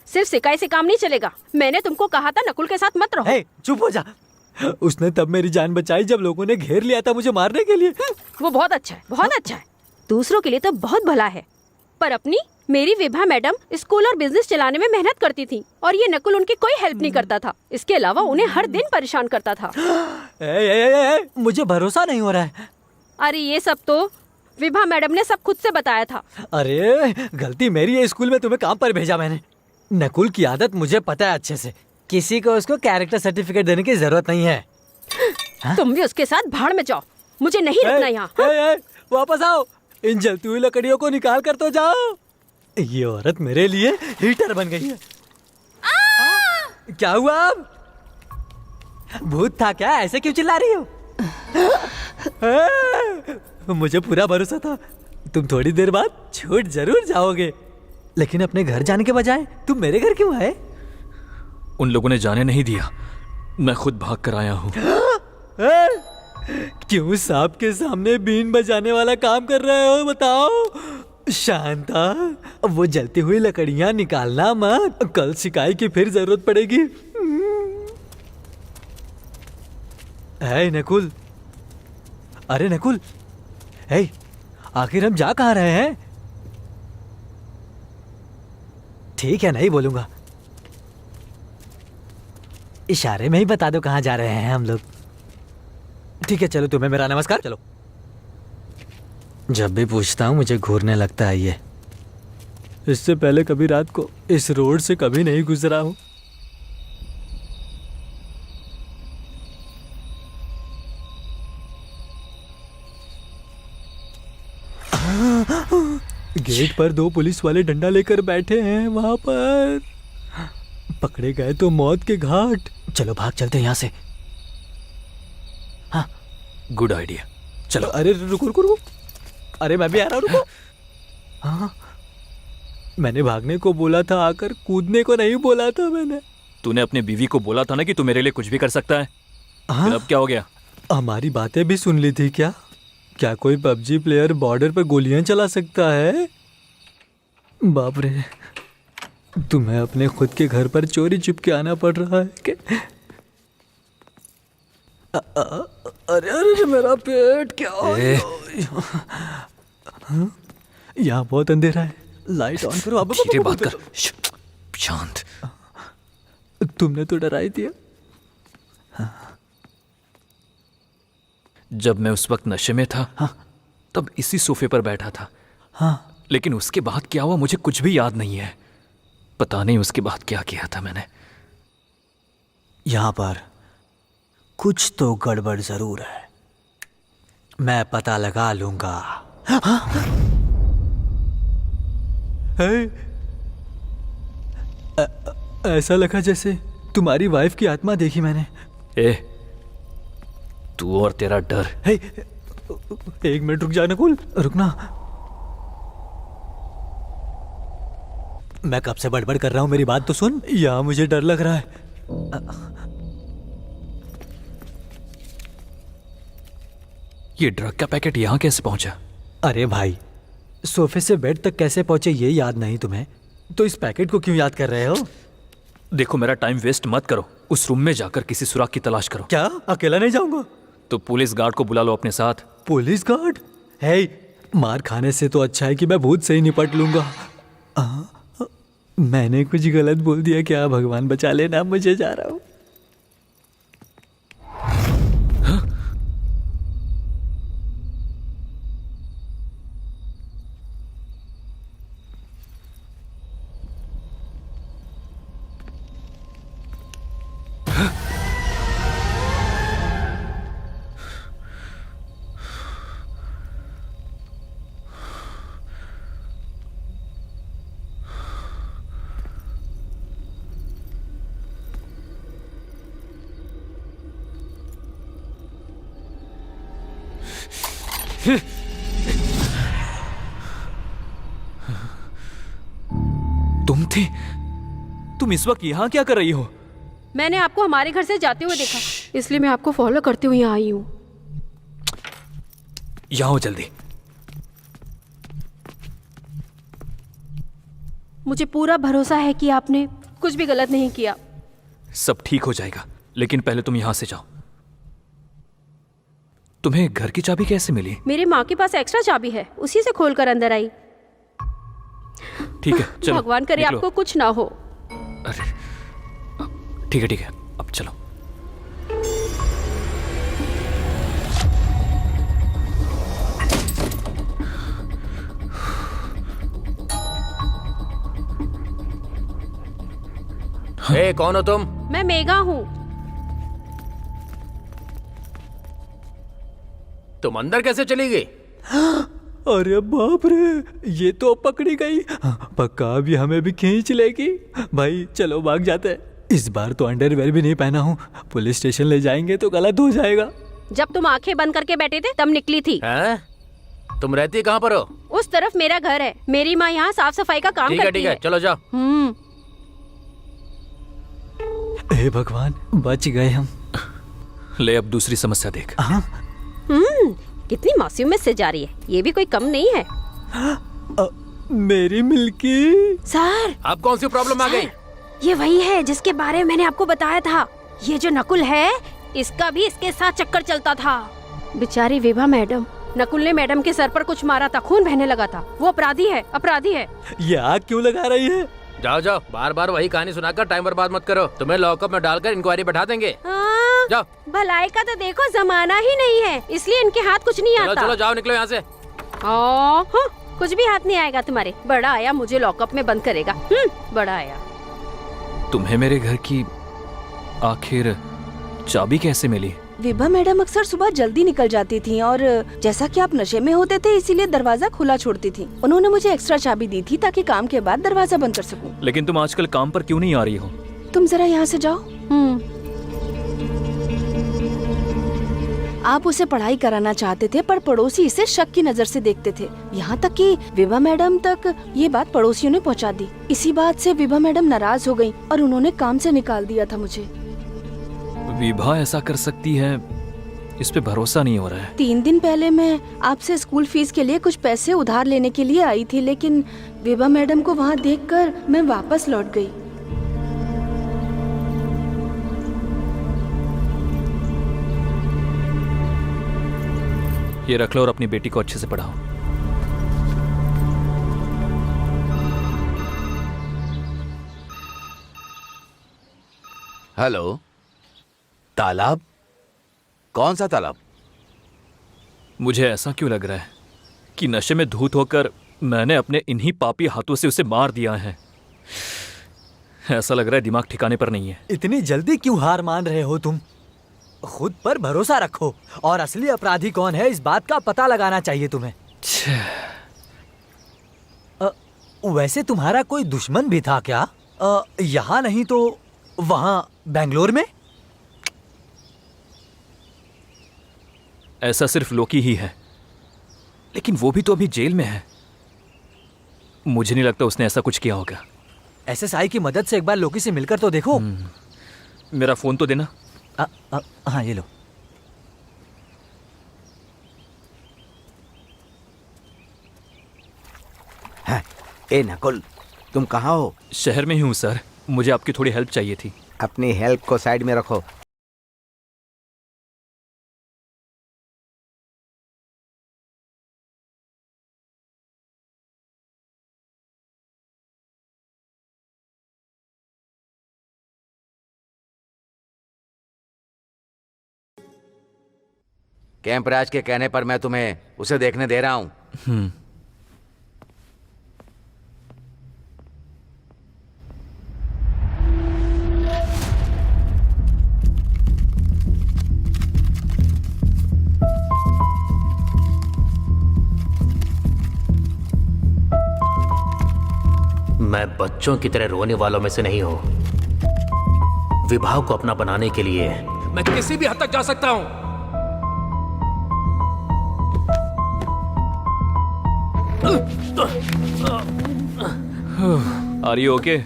सिर्फ सिकाई से काम नहीं चलेगा। मैंने तुमको कहा था नकुल के साथ मत रहो। चुप हो जा। उसने तब मेरी जान बचाई जब लोगों ने घेर लिया था मुझे मारने के लिए। वो बहुत अच्छा है, बहुत अच्छा है। दूसरों के लिए तो बहुत भला है, पर अपनी मेरी विभा मैडम स्कूल और बिजनेस चलाने में मेहनत करती थी और ये नकुल उनकी कोई हेल्प नहीं करता था। इसके अलावा उन्हें हर दिन परेशान करता था। मुझे भरोसा नहीं हो रहा है। अरे ये सब तो विभा मैडम ने सब खुद से बताया था। अरे गलती मेरी है, स्कूल में तुम्हें काम पर भेजा मैंने। नकुल की आदत मुझे पता है अच्छे से। किसी को उसको कैरेक्टर सर्टिफिकेट देने की जरूरत नहीं है। तुम भी उसके साथ भाड़ में जाओ, मुझे नहीं रखना यहाँ। वापस आओ, इन जलती हुई लकड़ियों को निकाल कर तो जाओ। ये औरत मेरे लिए हीटर बन गई है। क्या हुआ अब? भूत था क्या? ऐसे क्यों चिल्ला रही हो? मुझे पूरा भरोसा था तुम थोड़ी देर बाद छूट जरूर जाओगे, लेकिन अपने घर जाने के बजाय तुम मेरे घर क्यों आए? उन लोगों ने जाने नहीं दिया, मैं खुद भाग कर आया हूँ। क्यों सांप के सामने बीन बजाने वाला काम कर रहे हो बताओ? शांता, वो जलती हुई लकड़ियां निकालना मत, कल शिकायत की फिर जरूरत पड़ेगी। है नकुल, अरे नकुल, हे, आखिर हम जा कहाँ रहे हैं? ठीक है, नहीं बोलूंगा, इशारे में ही बता दो कहाँ जा रहे हैं हम लोग। ठीक है, चलो, तुम्हें मेरा नमस्कार। चलो। जब भी पूछता हूँ मुझे घूरने लगता है ये। इससे पहले कभी रात को इस रोड से कभी नहीं गुजरा हूँ। गेट पर 2 पुलिस वाले डंडा लेकर बैठे हैं। वहां पर पकड़े गए तो मौत के घाट। चलो भाग चलते हैं यहाँ से। हाँ, गुड आइडिया, चलो। अरे रुको रुको रुको, अरे मैं भी आ रहा हूँ, रुको। हाँ, मैंने भागने को बोला था, आकर कूदने को नहीं बोला था मैंने। तूने अपनी बीवी को बोला था ना कि तू मेरे लिए कुछ भी कर सकता है। फिर अब क्या हो गया? हमारी बातें भी सुन ली थी क्या? क्या कोई पबजी प्लेयर बॉर्डर पर गोलियां चला सकता है? बाप रे, तुम्हें अपने खुद के घर पर चोरी छुप के आना पड़ रहा है कि? अरे अरे मेरा पेट क्या? यहाँ बहुत अंधेरा है, लाइट ऑन करो। अब धीरे बात कर, शांत। तुमने तो डरा ही दिया। जब मैं उस वक्त नशे में था, हाँ, तब इसी सोफे पर बैठा था। हाँ, लेकिन उसके बाद क्या हुआ मुझे कुछ भी याद नहीं है। पता नहीं उसके बाद क्या किया था मैंने। यहाँ पर कुछ तो गड़बड़ जरूर है, मैं पता लगा लूंगा। हाँ? ऐसा लगा जैसे तुम्हारी वाइफ की आत्मा देखी मैंने। तू और तेरा डर। एक मिनट रुक जा नकुल, रुकना। मैं कब से बड़बड़ कर रहा हूं, मेरी बात तो सुन। यहाँ मुझे डर लग रहा है। ये ड्रग का पैकेट यहाँ कैसे पहुंचा? अरे भाई, सोफे से बेड तक कैसे पहुंचे ये याद नहीं तुम्हें, तो इस पैकेट को क्यों याद कर रहे हो? देखो, मेरा टाइम वेस्ट मत करो, उस रूम में जाकर किसी सुराग की तलाश करो। क्या अकेला नहीं जाऊंगा? तो पुलिस गार्ड को बुला लो अपने साथ। Police guard? है, मार खाने से तो अच्छा है कि मैं भूत से ही निपट लूंगा। मैंने कुछ गलत बोल दिया क्या? भगवान बचा लेना, मुझे जा रहा हूं। तुम थी? तुम इस वक्त यहाँ क्या कर रही हो? मैंने आपको हमारे घर से जाते हुए देखा, इसलिए मैं आपको फॉलो करते हुए यहाँ आई हूँ। यहाँ हो जल्दी। मुझे पूरा भरोसा है कि आपने कुछ भी गलत नहीं किया। सब ठीक हो जाएगा, लेकिन पहले तुम यहाँ से जाओ। तुम्हें घर की चाबी कैसे मिली? मेरी माँ के पास एक्स्ट्रा चाबी है, उसी से खोलकर अंदर आई। ठीक है, चलो। भगवान करे निकलो। आपको कुछ ना हो। अरे ठीक है ठीक है, अब चलो। ए, कौन हो तुम? मैं मेघा हूँ। तुम अंदर कैसे चली गई? अरे बाप रे, ये तो पकड़ी गई। पक्का अभी हमें भी खींच लेगी। भाई चलो भाग जाते हैं। इस बार तो अंडरवेयर भी नहीं पहना हूँ, पुलिस स्टेशन ले जाएंगे तो गलत हो जाएगा। जब तुम आंखें बंद करके बैठे थे तब निकली थी। हैं? तुम रहती कहाँ पर हो? उस तरफ मेरा घर है। मेरी माँ यहाँ साफ सफाई का काम करती ठीक है, चलो जाओ। हे भगवान, बच गए हम। ले अब दूसरी समस्या देख। कितनी मासूमियत से जा रही है, ये भी कोई कम नहीं है। मेरी मिल्की। सर, अब कौन सी प्रॉब्लम आ गई? ये वही है जिसके बारे में मैंने आपको बताया था। ये जो नकुल है, इसका भी इसके साथ चक्कर चलता था। बेचारी विभा मैडम, नकुल ने मैडम के सर पर कुछ मारा था, खून बहने लगा था। वो अपराधी है, अपराधी है। ये आग क्यों लगा रही है? जाओ जाओ, बार बार वही कहानी सुनाकर टाइम बर्बाद मत करो। तुम्हें लॉकअप में डालकर इंक्वायरी बैठा देंगे। जाओ। भलाई का तो देखो जमाना ही नहीं है, इसलिए इनके हाथ कुछ नहीं आता। चलो जाओ, निकलो यहाँ से। कुछ भी हाथ नहीं आएगा तुम्हारे। बड़ा आया मुझे लॉकअप में बंद करेगा। बड़ा आया। तुम्हें मेरे घर की आखिर चाबी कैसे मिली? विभा मैडम अक्सर सुबह जल्दी निकल जाती थी और जैसा कि आप नशे में होते थे इसीलिए दरवाजा खुला छोड़ती थी। उन्होंने मुझे एक्स्ट्रा चाबी दी थी ताकि काम के बाद दरवाजा बंद कर सकूं। लेकिन तुम आजकल काम पर क्यों नहीं आ रही हो? तुम जरा यहाँ से जाओ। आप उसे पढ़ाई कराना चाहते थे पर पड़ोसी इसे शक की नजर से देखते थे। यहाँ तक कि विभा मैडम तक ये बात पड़ोसियों ने पहुँचा दी। इसी बात से विभा मैडम नाराज हो गयी और उन्होंने काम से निकाल दिया था मुझे। विभा ऐसा कर सकती है, इस पे भरोसा नहीं हो रहा है। 3 दिन पहले मैं आपसे स्कूल फीस के लिए कुछ पैसे उधार लेने के लिए आई थी, लेकिन विभा मैडम को वहाँ देखकर मैं वापस लौट गई। ये रख लो और अपनी बेटी को अच्छे से पढ़ाओ। हेलो, तालाब? कौन सा तालाब? मुझे ऐसा क्यों लग रहा है कि नशे में धूत होकर मैंने अपने इन्हीं पापी हाथों से उसे मार दिया है। ऐसा लग रहा है दिमाग ठिकाने पर नहीं है। इतनी जल्दी क्यों हार मान रहे हो तुम? खुद पर भरोसा रखो और असली अपराधी कौन है इस बात का पता लगाना चाहिए तुम्हें। वैसे तुम्हारा कोई दुश्मन भी था क्या? यहाँ नहीं तो वहाँ बेंगलोर में? ऐसा सिर्फ लोकी ही है, लेकिन वो भी तो अभी जेल में है। मुझे नहीं लगता उसने ऐसा कुछ किया होगा। एसएसआई की मदद से एक बार लोकी से मिलकर तो देखो। मेरा फोन तो देना। हाँ, ये लो। ए नकुल, तुम कहाँ हो? शहर में ही हूँ सर, मुझे आपकी थोड़ी हेल्प चाहिए थी। अपनी हेल्प को साइड में रखो। कैंपराज के कहने पर मैं तुम्हें उसे देखने दे रहा हूँ। मैं बच्चों की तरह रोने वालों में से नहीं हूं। विभाग को अपना बनाने के लिए मैं किसी भी हद तक जा सकता हूं। Are you okay?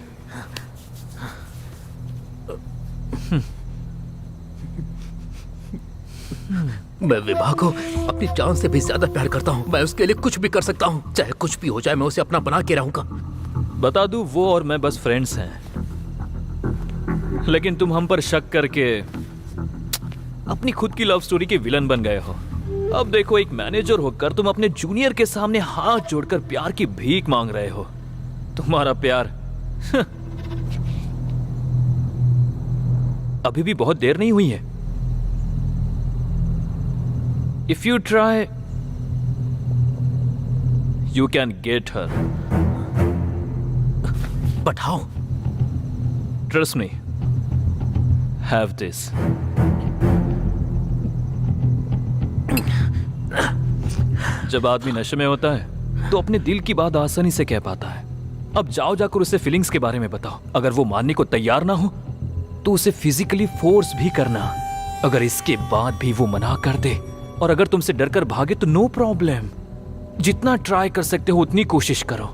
मैं विभा को अपनी जान से भी ज्यादा प्यार करता हूँ। मैं उसके लिए कुछ भी कर सकता हूँ, चाहे कुछ भी हो जाए। मैं उसे अपना बना के रहूंगा। बता दूं, वो और मैं बस फ्रेंड्स हैं, लेकिन तुम हम पर शक करके अपनी खुद की लव स्टोरी के विलन बन गए हो। अब देखो, एक मैनेजर होकर तुम अपने जूनियर के सामने हाथ जोड़कर प्यार की भीख मांग रहे हो। तुम्हारा प्यार अभी भी बहुत देर नहीं हुई है। If you try you can get her. But how? Trust me, have this. जब आदमी नशे में होता है तो अपने दिल की बात आसानी से कह पाता है। अब जाओ जाकर उसे फीलिंग्स के बारे में बताओ। अगर वो मानने को तैयार ना हो तो उसे फिजिकली फोर्स भी करना। अगर इसके बाद भी वो मना कर दे और अगर तुमसे डरकर भागे तो नो प्रॉब्लम, जितना ट्राई कर सकते हो उतनी कोशिश करो।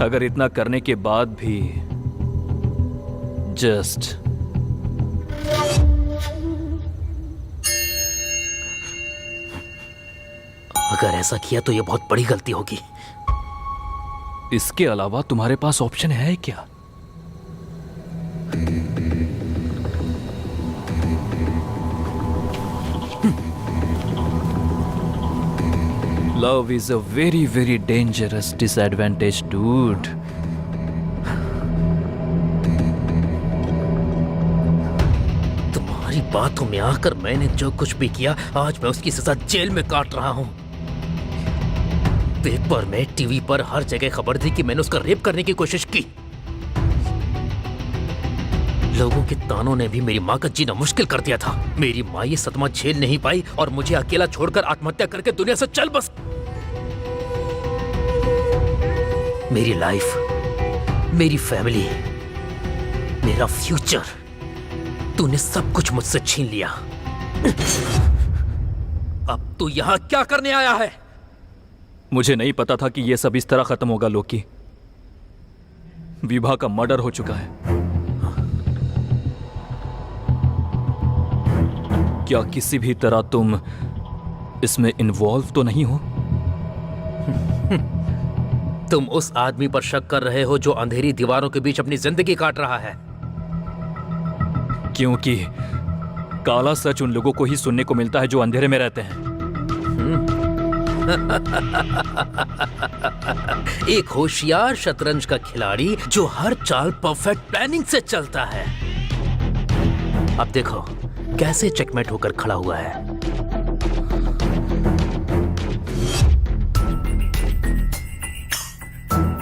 अगर इतना करने के बाद भी जस्ट अगर ऐसा किया तो ये बहुत बड़ी गलती होगी। इसके अलावा तुम्हारे पास ऑप्शन है क्या? Love is a very, very dangerous disadvantage, dude. तुम्हारी बातों में आकर मैंने जो कुछ भी किया, आज मैं उसकी सजा जेल में काट रहा हूं। पेपर में, टीवी पर हर जगह खबर थी कि मैंने उसका रेप करने की कोशिश की। लोगों के तानों ने भी मेरी माँ का जीना मुश्किल कर दिया था। मेरी माँ ये सदमा झेल नहीं पाई और मुझे अकेला छोड़कर आत्महत्या करके दुनिया से चल बस। मेरी लाइफ, मेरी फैमिली, मेरा फ्यूचर, तूने सब कुछ मुझसे छीन लिया। अब तू यहाँ क्या करने आया है? मुझे नहीं पता था कि यह सब इस तरह खत्म होगा लोकी। विभा का मर्डर हो चुका है। क्या किसी भी तरह तुम इसमें इन्वॉल्व तो नहीं हो? तुम उस आदमी पर शक कर रहे हो जो अंधेरी दीवारों के बीच अपनी जिंदगी काट रहा है। क्योंकि काला सच उन लोगों को ही सुनने को मिलता है जो अंधेरे में रहते हैं। एक होशियार शतरंज का खिलाड़ी जो हर चाल परफेक्ट प्लानिंग से चलता है। अब देखो कैसे चेकमेट होकर खड़ा हुआ है।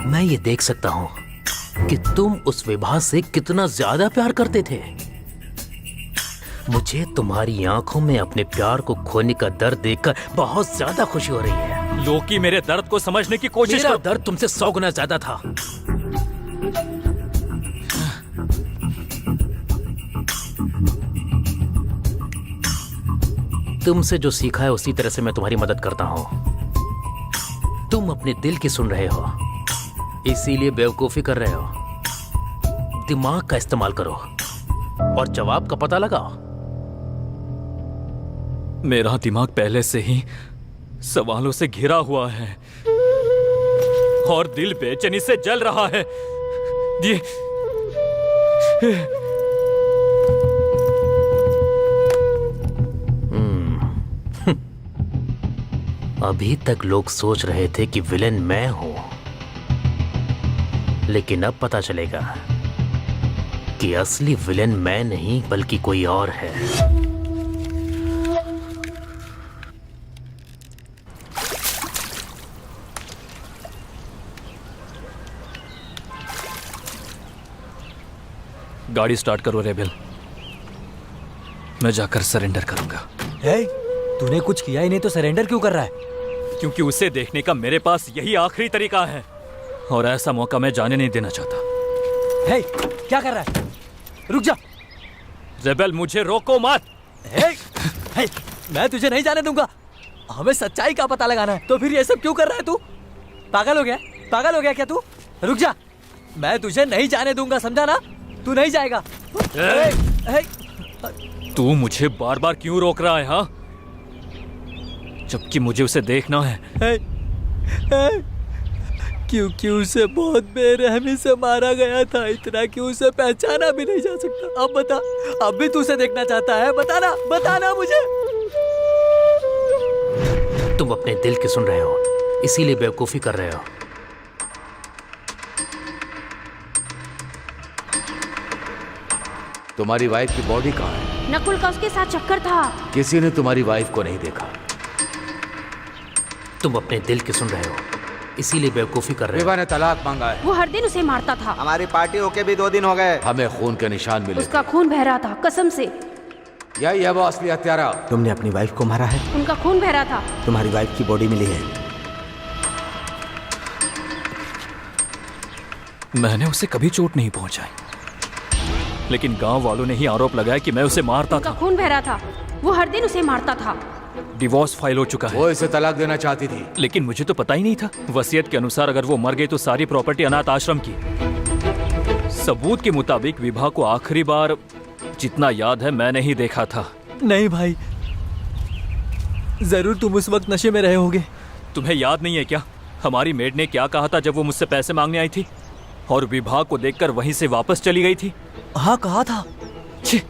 मैं ये देख सकता हूं कि तुम उस विभा से कितना ज्यादा प्यार करते थे। मुझे तुम्हारी आंखों में अपने प्यार को खोने का दर्द देखकर बहुत ज्यादा खुशी हो रही है। लोकी, मेरे दर्द को समझने की कोशिश मेरा कर। दर्द तुमसे 100 गुना ज्यादा था। तुमसे जो सीखा है उसी तरह से मैं तुम्हारी मदद करता हूं। तुम अपने दिल की सुन रहे हो, इसीलिए बेवकूफी कर रहे हो। दिमाग का इस्तेमाल करो और जवाब का पता लगाओ। मेरा दिमाग पहले से ही सवालों से घिरा हुआ है और दिल बेचैनी से जल रहा है। अभी तक लोग सोच रहे थे कि विलेन मैं हूं, लेकिन अब पता चलेगा कि असली विलेन मैं नहीं बल्कि कोई और है। गाड़ी स्टार्ट करो रेबेल, मैं जाकर सरेंडर करूंगा। तूने कुछ किया ही नहीं तो सरेंडर क्यों कर रहा है? क्योंकि उसे देखने का मेरे पास यही आखिरी तरीका है और ऐसा मौका मैं जाने नहीं देना चाहता। हे, क्या कर रहा है? रुक जा। रेबेल, मुझे रोको मत। हे, मैं तुझे नहीं जाने दूंगा। हमें सच्चाई का पता लगाना है। तो फिर ये सब क्यों कर रहा है तू? पागल हो गया? पागल हो गया क्या तू? रुक जा, मैं तुझे नहीं जाने दूंगा, समझा ना? तू नहीं जाएगा। तू मुझे बार बार क्यों रोक रहा है? हाँ, जबकि मुझे उसे देखना है। क्योंकि उसे बहुत बेरहमी से मारा गया था, इतना कि उसे पहचाना भी नहीं जा सकता। अब बता, अब भी तू उसे देखना चाहता है? बताना, बताना मुझे। तुम अपने दिल की सुन रहे हो, इसीलिए बेवकूफी कर रहे हो। तुम्हारी वाइफ की बॉडी कहाँ है? नकुल का उसके साथ चक्कर था। किसी ने तुम्हारी वाइफ को नहीं देखा। तुम अपने दिल की सुन रहे हो, इसीलिए बेवकूफी कर रहे हो। विभा ने तलाक मांगा है। वो हर दिन उसे मारता था। हमारी पार्टी होके भी 2 दिन हो गए। हमें खून के निशान मिले। उसका खून बह रहा था, कसम से। यही है वो असली हत्यारा। तुमने अपनी वाइफ को मारा है? उनका खून बह रहा था। तुम्हारी वाइफ की बॉडी मिली है। मैंने उसे कभी चोट नहीं पहुंचाई, लेकिन गांव वालों ने ही आरोप लगाया कि मैं उसे मारता उनका था। खून बह रहा था, वो हर दिन उसे मारता था। डिवोर्स फाइल हो चुका है। वो इसे तलाक देना चाहती थी, लेकिन मुझे तो पता ही नहीं था। वसीयत के अनुसार अगर वो मर गई तो सारी प्रॉपर्टी अनाथ आश्रम की। सबूत के मुताबिक विभा को आखिरी बार जितना याद है मैंने ही देखा था। नहीं भाई, जरूर तुम उस वक्त नशे में रहे होगे। तुम्हें याद नहीं है क्या हमारी मेड ने क्या कहा था जब वो मुझसे पैसे मांगने आई थी और विभा को देखकर वहीं से वापस चली गई थी? हाँ कहा था। छी,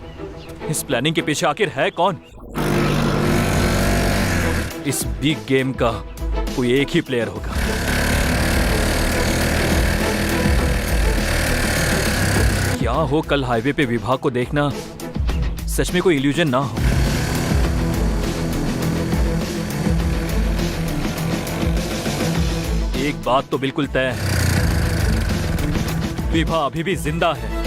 इस प्लानिंग के पीछे आखिर है कौन? इस बिग गेम का कोई एक ही प्लेयर होगा। क्या हो कल हाईवे पे विभा को देखना सच में कोई इल्यूजन ना हो। एक बात तो बिल्कुल तय है, विभा अभी भी जिंदा है।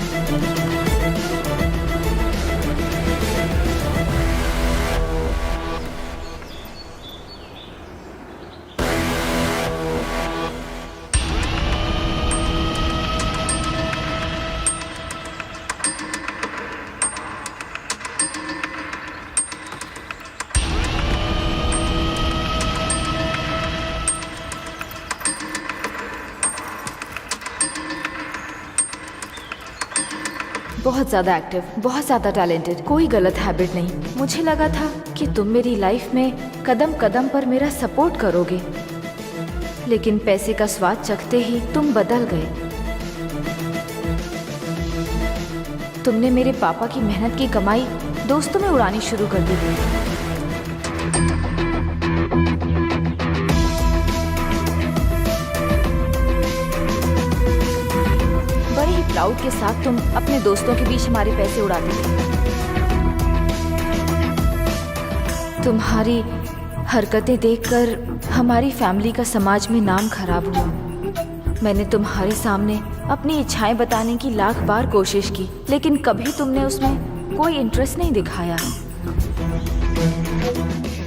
बहुत ज्यादा एक्टिव, बहुत ज्यादा टैलेंटेड, कोई गलत हैबिट नहीं। मुझे लगा था कि तुम मेरी लाइफ में कदम कदम पर मेरा सपोर्ट करोगे, लेकिन पैसे का स्वाद चखते ही तुम बदल गए। तुमने मेरे पापा की मेहनत की कमाई दोस्तों में उड़ानी शुरू कर दी। बड़े ही प्राउड के साथ तुम अपने दोस्तों के बीच हमारे पैसे उड़ाते थे। तुम्हारी हरकतें देखकर हमारी फैमिली का समाज में नाम खराब हुआ। मैंने तुम्हारे सामने अपनी इच्छाएं बताने की लाख बार कोशिश की, लेकिन कभी तुमने उसमें कोई इंटरेस्ट नहीं दिखाया।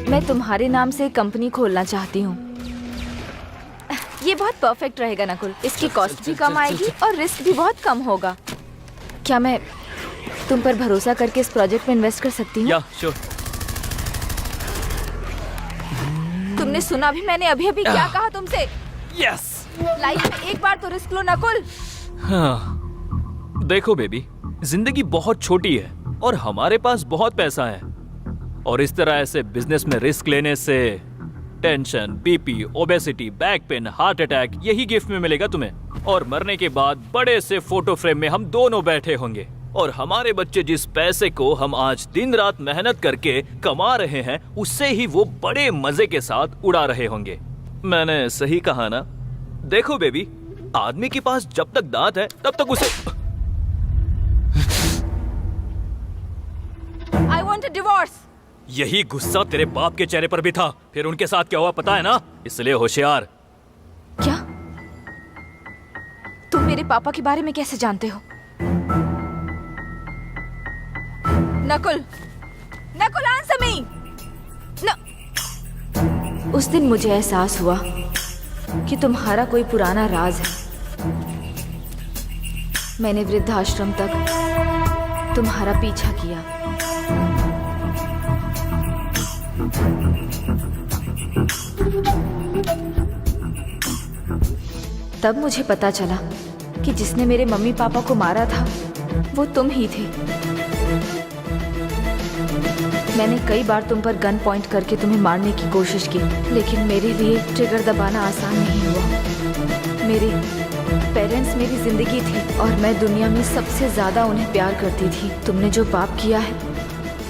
मैं तुम्हारे नाम से कंपनी खोलना चाहती हूँ। ये बहुत परफेक्ट रहेगा नकुल। इसकी कॉस्ट भी कम आएगी और रिस्क भी बहुत कम होगा। क्या मैं तुम पर भरोसा करके इस प्रोजेक्ट में इन्वेस्ट कर सकती हूँ? या श्योर। तुमने सुना भी मैंने अभी अभी क्या कहा तुमसे? यस। लाइफ में एक बार तो रिस्क लो नकुल। हाँ, देखो बेबी, जिंदगी बहुत छोटी है और हमारे पास बहुत पैसा है, और इस तरह ऐसे बिजनेस में रिस्क लेने से tension, BP, obesity, back pain, heart attack यही गिफ्ट में मिलेगा तुम्हें। और मरने के बाद बड़े से फोटो फ्रेम में हम दोनों बैठे होंगे, और हमारे बच्चे जिस पैसे को हम आज दिन रात मेहनत करके कमा रहे हैं उससे ही वो बड़े मजे के साथ उड़ा रहे होंगे। मैंने सही कहा ना? देखो बेबी, आदमी के पास जब तक दांत है तब तक उसे I want a divorce. यही गुस्सा तेरे बाप के चेहरे पर भी था। फिर उनके साथ क्या हुआ पता है ना? इसलिए होशियार। क्या तुम मेरे पापा के बारे में कैसे जानते हो? Nakul, Nakul answer me. उस दिन मुझे एहसास हुआ कि तुम्हारा कोई पुराना राज है। मैंने वृद्धाश्रम तक तुम्हारा पीछा किया। तब मुझे पता चला कि जिसने मेरे मम्मी पापा को मारा था वो तुम ही थे। मैंने कई बार तुम पर गन पॉइंट करके तुम्हें मारने की कोशिश की, लेकिन मेरे लिए ट्रिगर दबाना आसान नहीं हुआ। मेरे पेरेंट्स मेरी जिंदगी थी और मैं दुनिया में सबसे ज्यादा उन्हें प्यार करती थी। तुमने जो पाप किया है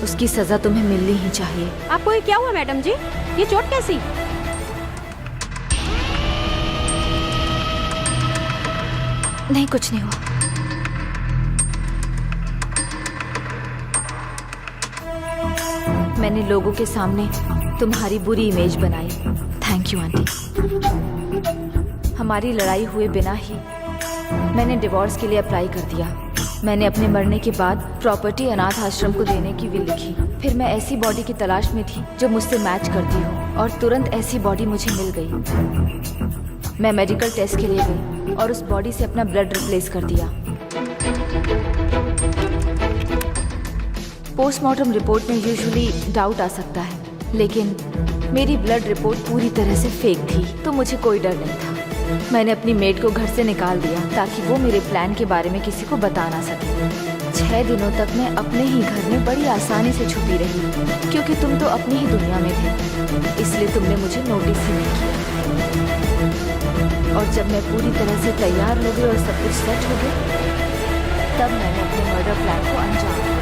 उसकी सजा तुम्हें मिलनी ही चाहिए। आपको ये क्या हुआ मैडम जी? ये चोट कैसी? नहीं, कुछ नहीं हुआ। मैंने लोगों के सामने तुम्हारी बुरी इमेज बनाई। Thank you aunty. हमारी लड़ाई हुए बिना ही मैंने डिवोर्स के लिए अप्लाई कर दिया। मैंने अपने मरने के बाद प्रॉपर्टी अनाथ आश्रम को देने की विल लिखी। फिर मैं ऐसी बॉडी की तलाश में थी जो मुझसे मैच करती हो और तुरंत ऐसी बॉडी मुझे मिल गई। मैं मेडिकल टेस्ट के लिए गई और उस बॉडी से अपना ब्लड रिप्लेस कर दिया। पोस्टमार्टम रिपोर्ट में यूजुअली डाउट आ सकता है, लेकिन मेरी ब्लड रिपोर्ट पूरी तरह से फेक थी, तो मुझे कोई डर नहीं था। मैंने अपनी मेड को घर से निकाल दिया ताकि वो मेरे प्लान के बारे में किसी को बता ना सके। 6 दिनों तक मैं अपने ही घर में बड़ी आसानी से छुपी रही, क्योंकि तुम तो अपनी ही दुनिया में थे, इसलिए तुमने मुझे नोटिस ही नहीं किया। और जब मैं पूरी तरह से तैयार हो गई और सब कुछ सेट हो गया, तब मैंने अपने मर्डर प्लान को अंजाम दिया।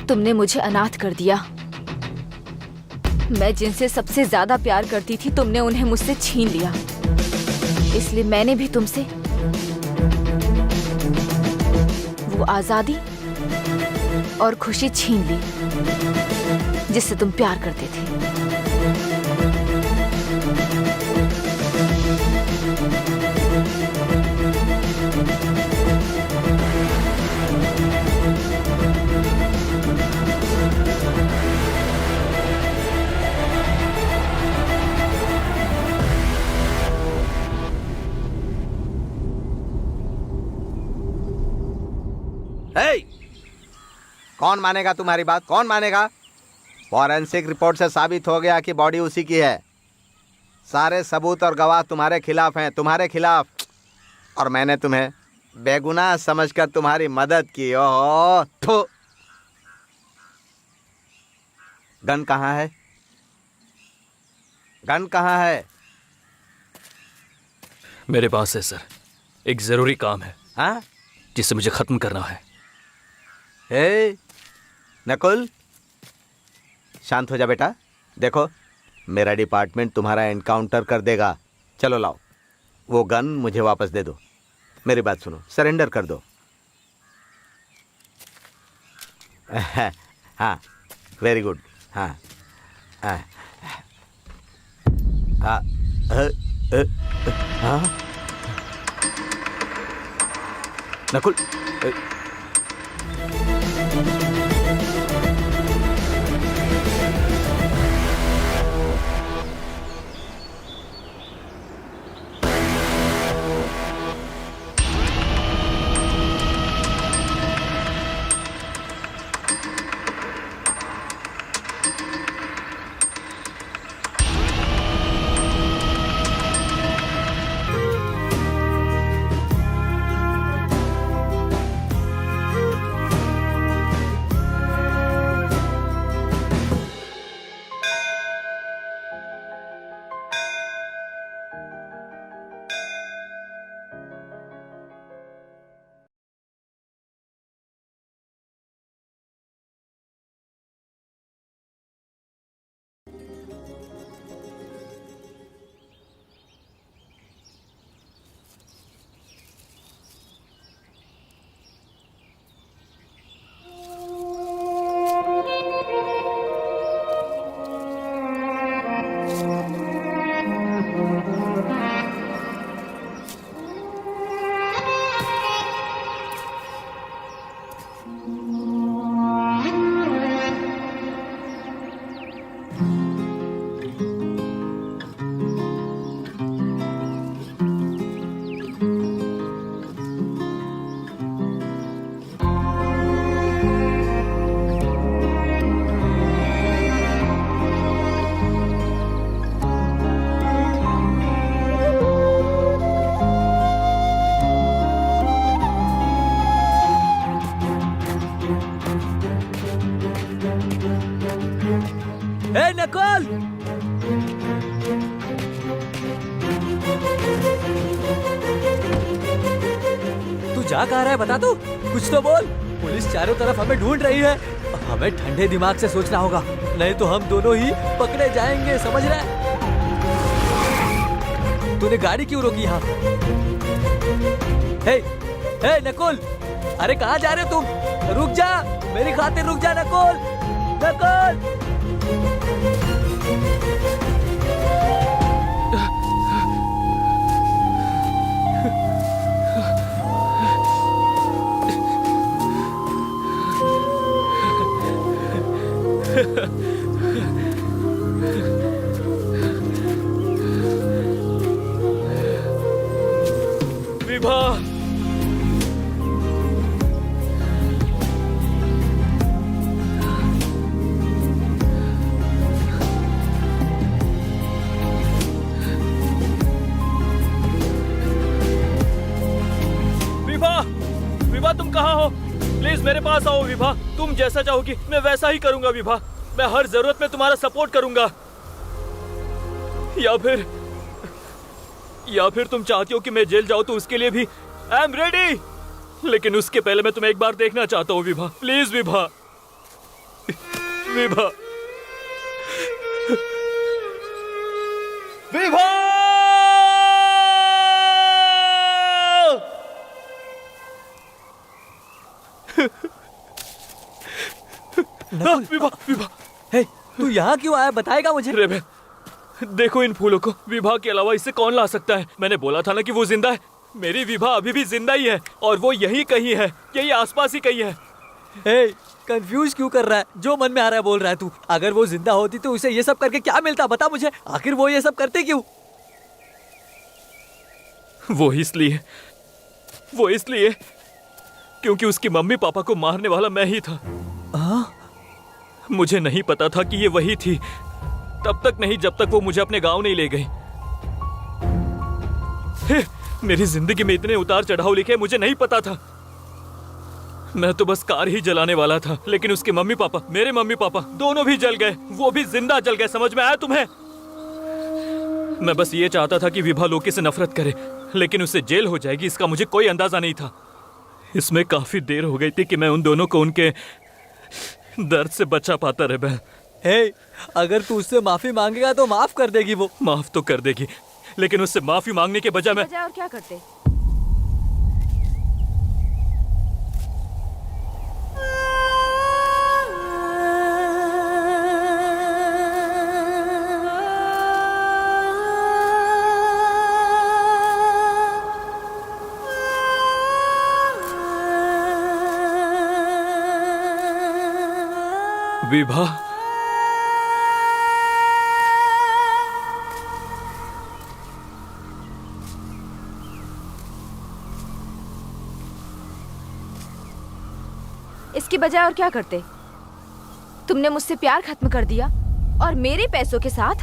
तुमने मुझे अनाथ कर दिया। मैं जिनसे सबसे ज्यादा प्यार करती थी, तुमने उन्हें मुझसे छीन लिया। इसलिए मैंने भी तुमसे वो आजादी और खुशी छीन ली जिससे तुम प्यार करते थे। Hey! कौन मानेगा तुम्हारी बात? कौन मानेगा? फॉरेंसिक रिपोर्ट से साबित हो गया कि बॉडी उसी की है। सारे सबूत और गवाह तुम्हारे खिलाफ हैं, तुम्हारे खिलाफ। और मैंने तुम्हें बेगुनाह समझकर तुम्हारी मदद की। ओह, थू। गन कहाँ है? गन कहाँ है? मेरे पास है सर, एक जरूरी काम है। हाँ? जिसे मुझे खत्म करना है। हे नकुल, शांत हो जा बेटा। देखो, मेरा डिपार्टमेंट तुम्हारा एनकाउंटर कर देगा। चलो लाओ, वो गन मुझे वापस दे दो। मेरी बात सुनो, सरेंडर कर दो। हाँ, वेरी गुड। हाँ हाँ हाँ हाँ नकुल, नकुल, तू जा कहाँ रहा है? बता तू, कुछ तो बोल। पुलिस चारों तरफ हमें ढूंढ रही है। हमें ठंडे दिमाग से सोचना होगा, नहीं तो हम दोनों ही पकड़े जाएंगे, समझ रहा है? तूने गाड़ी क्यों रोकी यहाँ? हे, हे नकुल, अरे कहाँ जा रहे हो तुम? रुक जा, मेरी खातिर रुक जा नकुल, नकुल। विभा, विभा, विभा तुम कहाँ हो? प्लीज मेरे पास आओ विभा। तुम जैसा चाहोगी मैं वैसा ही करूंगा विभा। मैं हर जरूरत में तुम्हारा सपोर्ट करूंगा। या फिर तुम चाहती हो कि मैं जेल जाऊं तो उसके लिए भी आई एम रेडी। लेकिन उसके पहले मैं तुम्हें एक बार देखना चाहता हूँ विभा। प्लीज विभा, विभा, विभा। विभा, विभा, हे, तू यहाँ क्यों आया? बताएगा मुझे? रेबेल, देखो इन फूलों को। विभा के अलावा इसे कौन ला सकता है? मैंने बोला था ना कि वो जिंदा है। मेरी विभा अभी भी जिंदा ही है और वो यही कहीं है, यही आसपास ही कहीं है। हे, कंफ्यूज क्यों कर रहा है? जो मन में आ रहा है बोल रहा है तू। अगर वो जिंदा होती तो उसे ये सब करके क्या मिलता, बता मुझे। आखिर वो ये सब करते क्यों? वो इसलिए क्योंकि उसकी मम्मी पापा को मारने वाला मैं ही था। मुझे नहीं पता था कि ये वही थी। तब तक नहीं जब तक वो मुझे अपने गांव नहीं ले गई। मेरी जिंदगी में इतने उतार चढ़ाव लिखे मुझे नहीं पता था। मैं तो बस कार ही जलाने वाला था, लेकिन उसके मम्मी पापा, मेरे मम्मी पापा दोनों भी जल गए। वो भी जिंदा जल गए। समझ में आया तुम्हें? मैं बस ये चाहता था कि विभा लोकी से नफरत करे, लेकिन उससे जेल हो जाएगी इसका मुझे कोई अंदाजा नहीं था। इसमें काफी देर हो गई थी कि मैं उन दोनों को उनके दर्द से बचा पाता। रेबेल, हे, अगर तू उससे माफी मांगेगा तो माफ कर देगी वो। माफ तो कर देगी, लेकिन उससे माफी मांगने के बजाय मैं और क्या करते? विभा, इसकी बजाय और क्या करते? तुमने मुझसे प्यार खत्म कर दिया और मेरे पैसों के साथ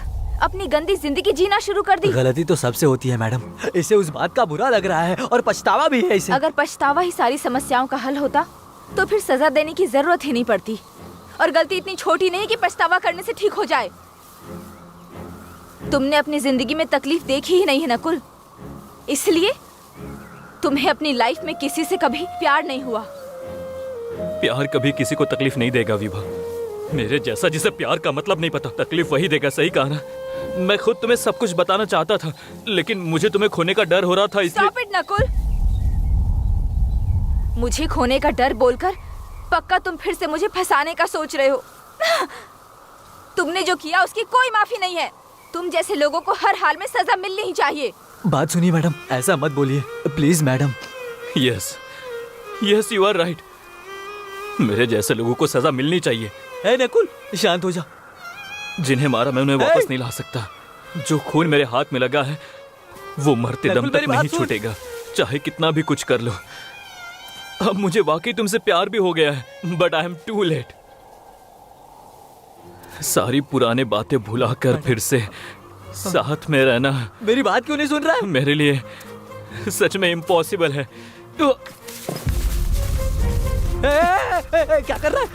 अपनी गंदी जिंदगी जीना शुरू कर दी। गलती तो सबसे होती है मैडम। इसे उस बात का बुरा लग रहा है और पछतावा भी है इसे। अगर पछतावा ही सारी समस्याओं का हल होता तो फिर सजा देने की जरूरत ही नहीं पड़ती। और गलती इतनी छोटी नहीं कि पछतावा करने से ठीक हो जाए। तुमने अपनी जिंदगी में तकलीफ देखी ही नहीं है नकुल, इसलिए तुम्हें अपनी लाइफ में किसी से कभी प्यार नहीं हुआ। प्यार कभी किसी को तकलीफ नहीं देगा विभा। मेरे जैसा जिसे प्यार का मतलब नहीं पता, तकलीफ वही देगा। सही कहा ना? मैं खुद तुम्हें सब कुछ बताना चाहता था, लेकिन मुझे तुम्हें खोने का डर हो रहा था, इसलिए। Stop it, Nakul. मुझे खोने का डर बोलकर पक्का तुम फिर से मुझे फंसाने का सोच रहे हो। तुमने जो किया उसकी कोई माफी नहीं है। तुम जैसे लोगों को हर हाल में सजा मिलनी ही चाहिए। बात सुनिए मैडम, ऐसा मत बोलिए please madam. Yes, yes, you are right. मेरे जैसे लोगों को सजा मिलनी चाहिए। ए नकुल, शांत हो जा। जिन्हें मारा मैं उन्हें वापस नहीं ला सकता। जो खून मेरे हाथ में लगा है वो मरते दम तक नहीं छूटेगा, चाहे कितना भी कुछ कर लो। अब मुझे वाकई तुमसे प्यार भी हो गया है, but I am too late. सारी पुराने बातें भुलाकर फिर से साथ में रहना मेरी बात क्यों नहीं सुन रहा है? मेरे लिए सच में इम्पॉसिबल है। क्या कर रहा है?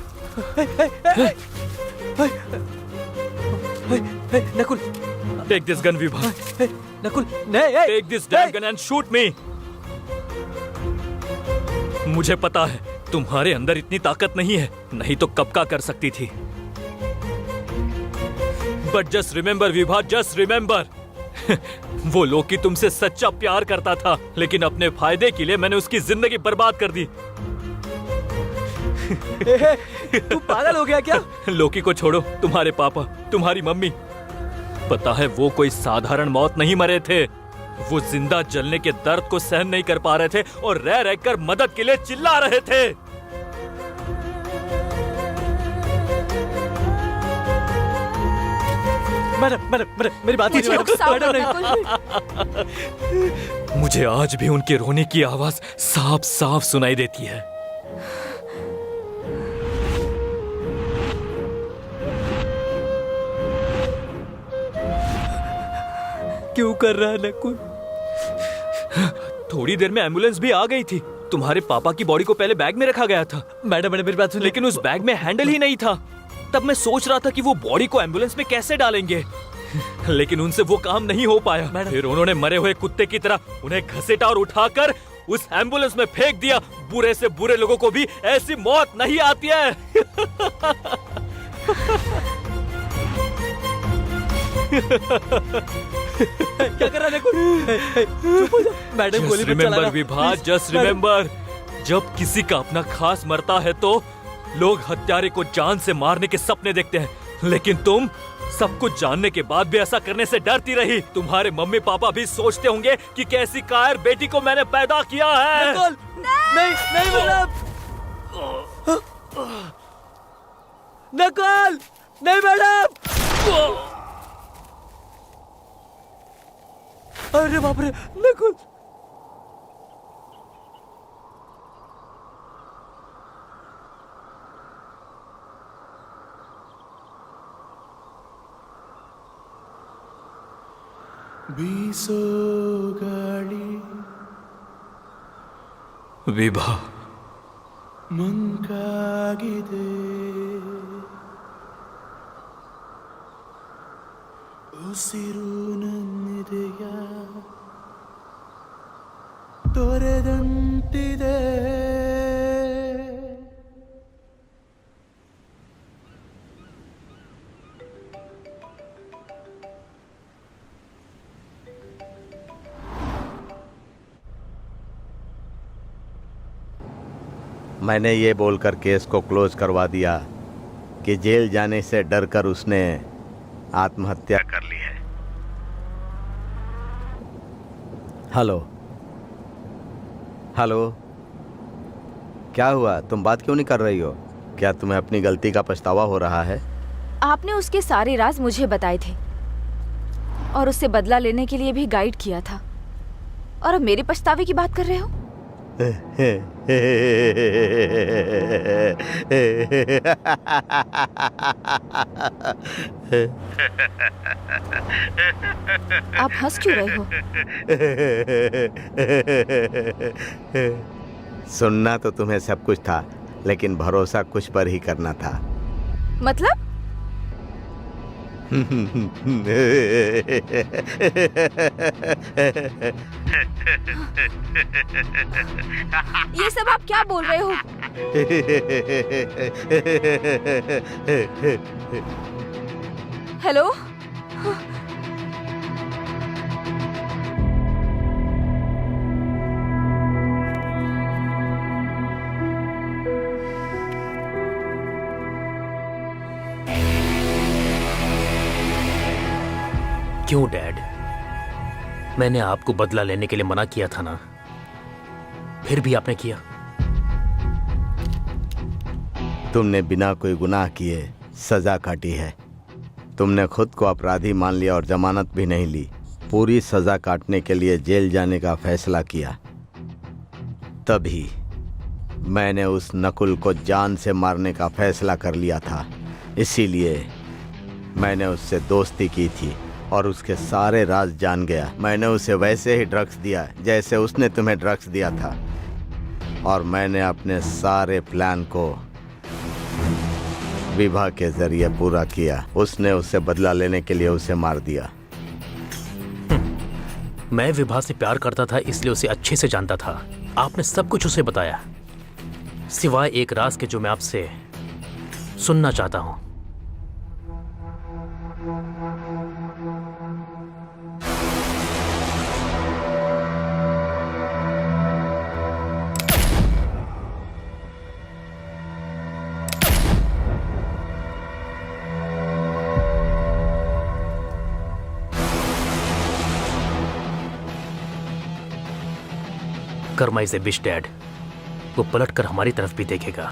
Nakul, take this gun Vibha. Nakul, नहीं, take this damn gun and shoot me. मुझे पता है तुम्हारे अंदर इतनी ताकत नहीं है, नहीं तो कब का कर सकती थी। But just remember Vibha, just remember वो लोकी तुमसे सच्चा प्यार करता था, लेकिन अपने फायदे के लिए मैंने उसकी जिंदगी बर्बाद कर दी। तू पागल हो गया क्या? लोकी को छोड़ो, तुम्हारे पापा, तुम्हारी मम्मी, पता है वो कोई साधारण मौत नहीं मरे थे। वो जिंदा जलने के दर्द को सहन नहीं कर पा रहे थे और रह रहकर मदद के लिए चिल्ला रहे थे। मैडम, मेरी बात मुझे उकसाओ मैडम मुझे आज भी उनके रोने की आवाज साफ साफ सुनाई देती है। क्यों कर रहा है नकुल? थोड़ी देर में एम्बुलेंस भी आ गई थी। तुम्हारे पापा की बॉडी को पहले बैग में रखा गया था। मैडम मेरी बात सुन, लेकिन उस बैग में हैंडल ही नहीं था। तब मैं सोच रहा था कि वो बॉडी को एम्बुलेंस में कैसे डालेंगे, लेकिन उनसे वो काम नहीं हो पाया। फिर उन्होंने मरे हुए कुत्ते की तरह उन्हें घसीटा और उठाकर उस एम्बुलेंस में फेंक दिया। बुरे से बुरे लोगों को भी ऐसी मौत नहीं आती है। क्या कर रहा है नकुल? चुप हो जा। मैडम गोली मत चलाना। रिमेम्बर विभा, जस्ट रिमेम्बर, जब किसी का अपना खास मरता है तो लोग हत्यारे को जान से मारने के सपने देखते हैं, लेकिन तुम सब कुछ जानने के बाद भी ऐसा करने से डरती रही। तुम्हारे मम्मी पापा भी सोचते होंगे कि कैसी कायर बेटी को मैंने पैदा किया है। नकुल, नहीं मैडम, नकुल, नहीं मैडम। अरे बाप रे, नकुल। ಬೀಸೋ ಗಾಳಿ ವಿಭಾ ಮಂಕಾಗಿದೆ, ಉಸಿರು ನನ್ನೆದೆಯ ತೊರೆದಂತಿದೆ. मैंने ये बोलकर केस को क्लोज करवा दिया कि जेल जाने से डरकर उसने आत्महत्या कर ली है। हेलो हेलो, क्या हुआ? तुम बात क्यों नहीं कर रही हो? क्या तुम्हें अपनी गलती का पछतावा हो रहा है? आपने उसके सारे राज मुझे बताए थे और उससे बदला लेने के लिए भी गाइड किया था, और अब मेरे पछतावे की बात कर रहे हो? आप हंस क्यों रहे हो? सुनना तो तुम्हें सब कुछ था, लेकिन भरोसा कुछ पर ही करना था। मतलब? ये सब आप क्या बोल रहे हो? हेलो? क्यों डैड? मैंने आपको बदला लेने के लिए मना किया था ना, फिर भी आपने किया। तुमने बिना कोई गुनाह किए सजा काटी है। तुमने खुद को अपराधी मान लिया और जमानत भी नहीं ली। पूरी सजा काटने के लिए जेल जाने का फैसला किया। तभी मैंने उस नकुल को जान से मारने का फैसला कर लिया था। इसीलिए मैंने उससे दोस्ती की थी और उसके सारे राज जान गया। मैंने उसे वैसे ही ड्रग्स दिया जैसे उसने तुम्हें ड्रग्स दिया था, और मैंने अपने सारे प्लान को विभा के जरिए पूरा किया। उसने उससे बदला लेने के लिए उसे मार दिया। मैं विभा से प्यार करता था, इसलिए उसे अच्छे से जानता था। आपने सब कुछ उसे बताया। सिवाय एक राज के जो मैं आपसे सुनना चाहता हूं। Karma is a bitch dad. वो पलट कर हमारी तरफ भी देखेगा।